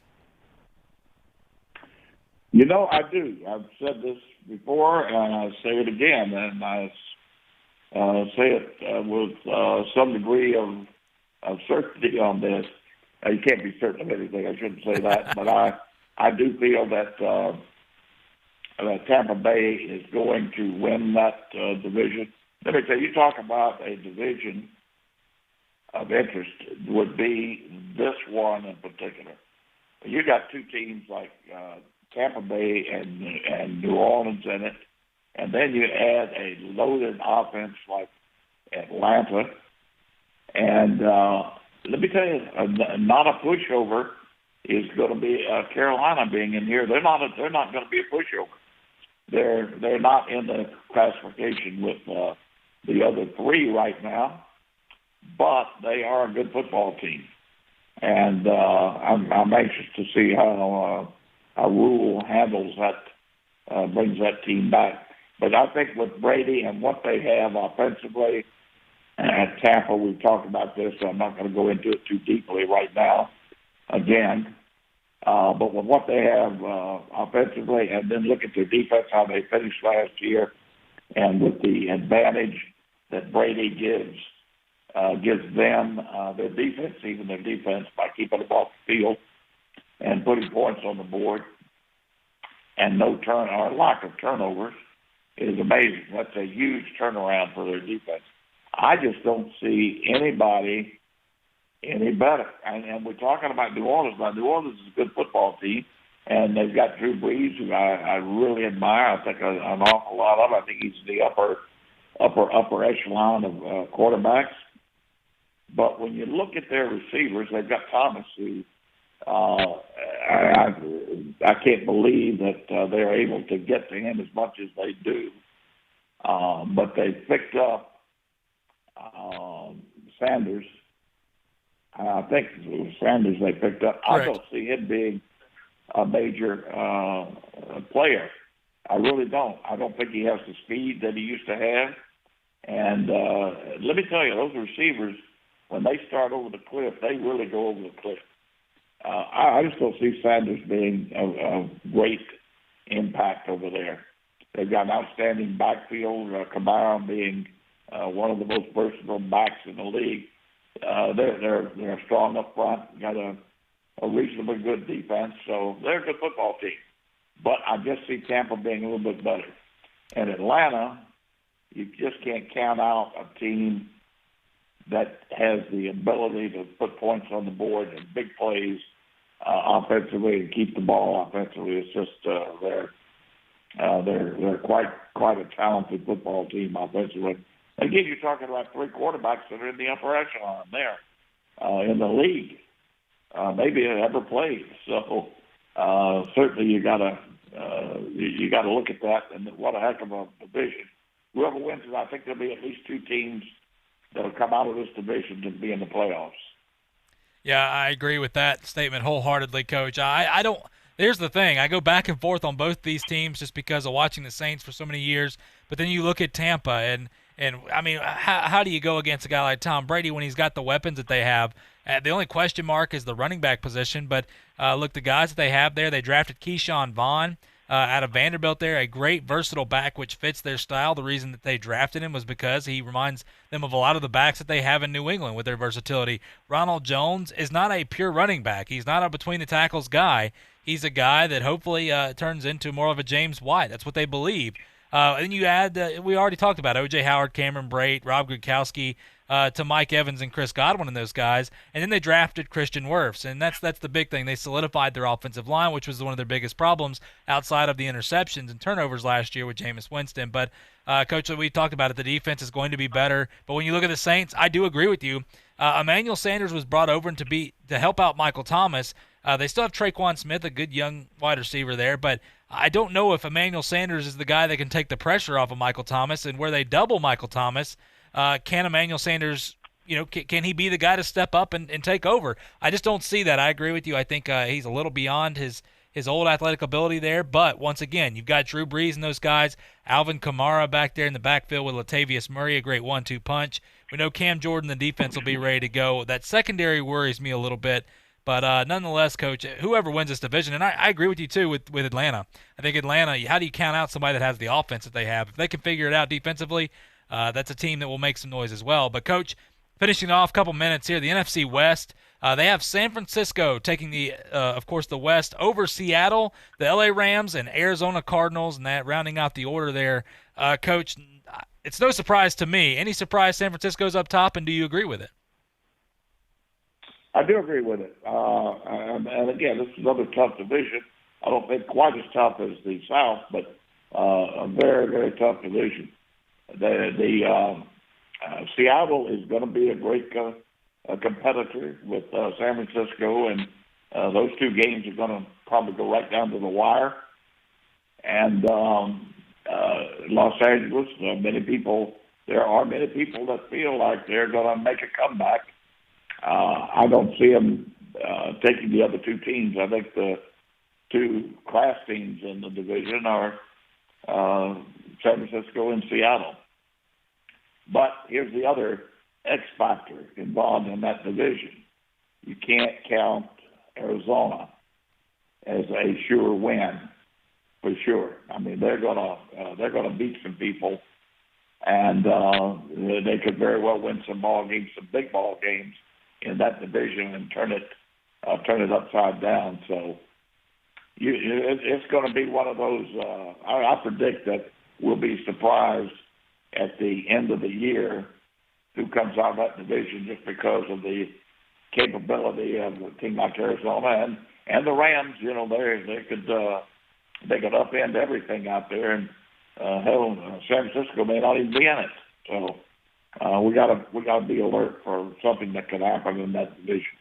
L: You know, I do. I've said this before, and I say it again, and I say it with some degree of certainty on this. You can't be certain of anything. I shouldn't say that, but I do feel that Tampa Bay is going to win that division. Let me tell you, talk about a division of interest would be this one in particular. You got two teams like Tampa Bay and New Orleans in it, and then you add a loaded offense like Atlanta. And let me tell you, not a pushover is going to be Carolina being in here. They're not going to be a pushover. They're not in the classification with the other three right now, but they are a good football team. And I'm anxious to see how Rule handles that, brings that team back. But I think with Brady and what they have offensively at Tampa, we've talked about this, so I'm not going to go into it too deeply right now again. But with what they have offensively, and then look at their defense, how they finished last year, and with the advantage that Brady gives them their defense, even their defense, by keeping them off the field and putting points on the board, and lack of turnovers is amazing. That's a huge turnaround for their defense. I just don't see anybody any better. And we're talking about New Orleans. Now, New Orleans is a good football team, and they've got Drew Brees, who I really admire. I think an awful lot of. I think he's the upper echelon of quarterbacks. But when you look at their receivers, they've got Thomas, who I can't believe that they're able to get to him as much as they do. But they picked up Sanders. I think it was Sanders they picked up.
D: Correct.
L: I don't see him being a major player. I really don't. I don't think he has the speed that he used to have. And let me tell you, those receivers, when they start over the cliff, they really go over the cliff. I just don't see Sanders being a great impact over there. They've got an outstanding backfield, Kamara being one of the most versatile backs in the league. They're strong up front, got a reasonably good defense, so they're a good football team. But I just see Tampa being a little bit better. And Atlanta, you just can't count out a team that has the ability to put points on the board and big plays offensively and keep the ball offensively. It's just they're quite a talented football team offensively. Again, you're talking about 3 quarterbacks that are in the upper echelon there in the league, maybe ever played. So certainly you got to look at that, and what a heck of a division. Whoever wins it, I think there'll be at least 2 teams that will come out of this division to be in the playoffs.
D: Yeah, I agree with that statement wholeheartedly, Coach. I don't. Here's the thing. I go back and forth on both these teams just because of watching the Saints for so many years. But then you look at Tampa, and I mean, how do you go against a guy like Tom Brady when he's got the weapons that they have? The only question mark is the running back position. But look, the guys that they have there, they drafted Keyshawn Vaughn out of Vanderbilt there, a great versatile back which fits their style. The reason that they drafted him was because he reminds them of a lot of the backs that they have in New England with their versatility. Ronald Jones is not a pure running back. He's not a between-the-tackles guy. He's a guy that hopefully turns into more of a James White. That's what they believe. And you add, we already talked about O.J. Howard, Cameron Brate, Rob Gronkowski, to Mike Evans and Chris Godwin and those guys. And then they drafted Christian Wirfs, and that's the big thing. They solidified their offensive line, which was one of their biggest problems outside of the interceptions and turnovers last year with Jameis Winston. But, Coach, we talked about it, the defense is going to be better. But when you look at the Saints, I do agree with you. Emmanuel Sanders was brought over to help out Michael Thomas. They still have Traquan Smith, a good young wide receiver there, but I don't know if Emmanuel Sanders is the guy that can take the pressure off of Michael Thomas. And where they double Michael Thomas, can Emmanuel Sanders, can he be the guy to step up and take over? I just don't see that. I agree with you. I think he's a little beyond his old athletic ability there. But once again, you've got Drew Brees and those guys, Alvin Kamara back there in the backfield with Latavius Murray, a great 1-2 punch. We know Cam Jordan, the defense, will be ready to go. That secondary worries me a little bit. But nonetheless, Coach, whoever wins this division, and I agree with you too with Atlanta. I think Atlanta, how do you count out somebody that has the offense that they have? If they can figure it out defensively, that's a team that will make some noise as well. But, Coach, finishing off a couple minutes here, the NFC West, they have San Francisco taking of course, the West over Seattle, the LA Rams, and Arizona Cardinals, and that rounding out the order there. Coach, it's no surprise to me. Any surprise San Francisco's up top, and do you agree with it?
L: I do agree with it. And again, this is another tough division. I don't think quite as tough as the South, but a very, very tough division. Seattle is going to be a great competitor with San Francisco, and those 2 games are going to probably go right down to the wire. And Los Angeles, there are many people that feel like they're going to make a comeback. I don't see them taking the other 2 teams. I think the 2 class teams in the division are San Francisco and Seattle. But here's the other X factor involved in that division. You can't count Arizona as a sure win, for sure. I mean, they're gonna beat some people, and they could very well win some ball games, some big ball games in that division, and turn it upside down. So it's going to be one of those. I predict that we'll be surprised at the end of the year who comes out of that division, just because of the capability of a team like Arizona and the Rams. They could upend everything out there, and San Francisco may not even be in it. So. We gotta be alert for something that could happen in that division.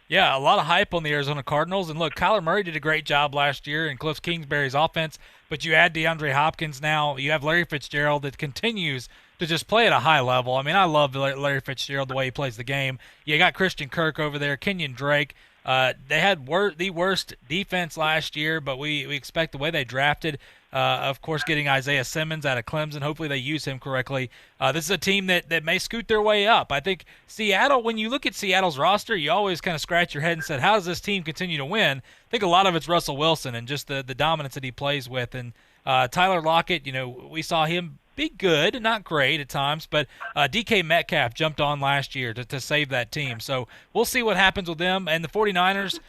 D: Yeah, a lot of hype on the Arizona Cardinals. And look, Kyler Murray did a great job last year in Cliff Kingsbury's offense, but you add DeAndre Hopkins now. You have Larry Fitzgerald that continues to just play at a high level. I mean, I love Larry Fitzgerald, the way he plays the game. You got Christian Kirk over there, Kenyon Drake. They had the worst defense last year, but we expect the way they drafted, of course, getting Isaiah Simmons out of Clemson. Hopefully they use him correctly. This is a team that may scoot their way up. I think Seattle, when you look at Seattle's roster, you always kind of scratch your head and said, how does this team continue to win? I think a lot of it's Russell Wilson and just the dominance that he plays with. And Tyler Lockett, we saw him be good, not great at times, but DK Metcalf jumped on last year to save that team. So we'll see what happens with them. And the 49ers,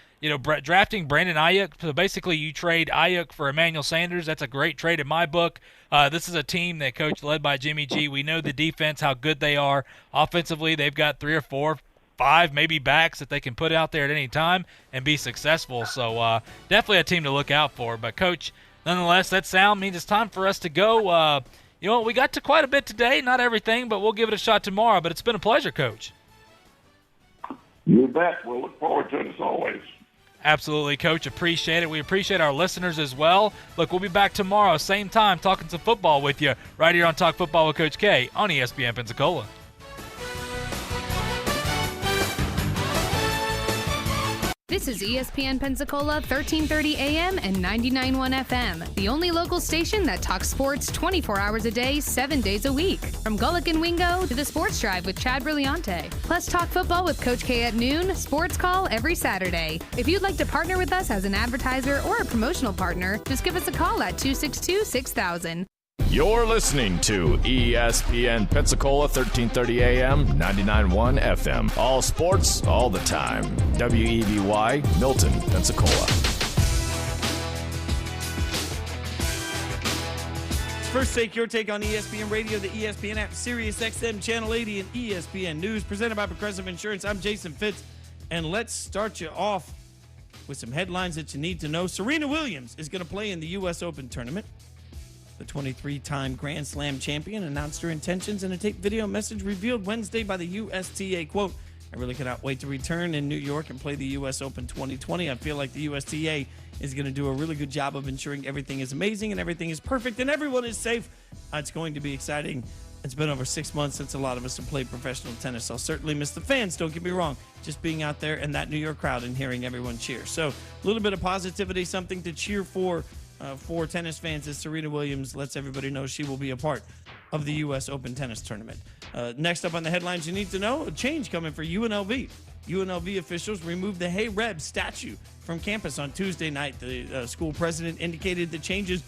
D: drafting Brandon Ayuk. So basically you trade Ayuk for Emmanuel Sanders. That's a great trade in my book. This is a team that coach led by Jimmy G. We know the defense, how good they are. Offensively, they've got 3 or 4, 5 maybe backs that they can put out there at any time and be successful. So definitely a team to look out for. But, Coach, nonetheless, that sound means it's time for us to go. We got to quite a bit today. Not everything, but we'll give it a shot tomorrow. But it's been a pleasure, Coach.
L: You bet. We'll look forward to it as always.
D: Absolutely, Coach. Appreciate it. We appreciate our listeners as well. Look, we'll be back tomorrow, same time, talking some football with you right here on Talk Football with Coach K on ESPN Pensacola.
A: This is ESPN Pensacola 1330 AM and 99.1 FM, the only local station that talks sports 24 hours a day, 7 days a week. From Gullick and Wingo to the Sports Drive with Chad Brillante. Plus talk football with Coach K at noon, sports call every Saturday. If you'd like to partner with us as an advertiser or a promotional partner, just give us a call at 262-6000.
E: You're listening to ESPN Pensacola 1330 AM, 99.1 FM. All sports, all the time. WEBY, Milton, Pensacola.
C: First Take, your take on ESPN Radio, the ESPN app, Sirius XM, Channel 80, and ESPN News. Presented by Progressive Insurance. I'm Jason Fitz, and let's start you off with some headlines that you need to know. Serena Williams is going to play in the U.S. Open tournament. The 23-time Grand Slam champion announced her intentions in a taped video message revealed Wednesday by the USTA. Quote, I really cannot wait to return in New York and play the U.S. Open 2020. I feel like the USTA is going to do a really good job of ensuring everything is amazing and everything is perfect and everyone is safe. It's going to be exciting. It's been over 6 months since a lot of us have played professional tennis. I'll certainly miss the fans, don't get me wrong. Just being out there in that New York crowd and hearing everyone cheer. So a little bit of positivity, something to cheer for tennis fans as Serena Williams lets everybody know she will be a part of the U.S. Open tennis tournament. Next up on the headlines you need to know, a change coming for UNLV. UNLV officials removed the Hey Reb statue from campus on Tuesday night. The school president indicated the changes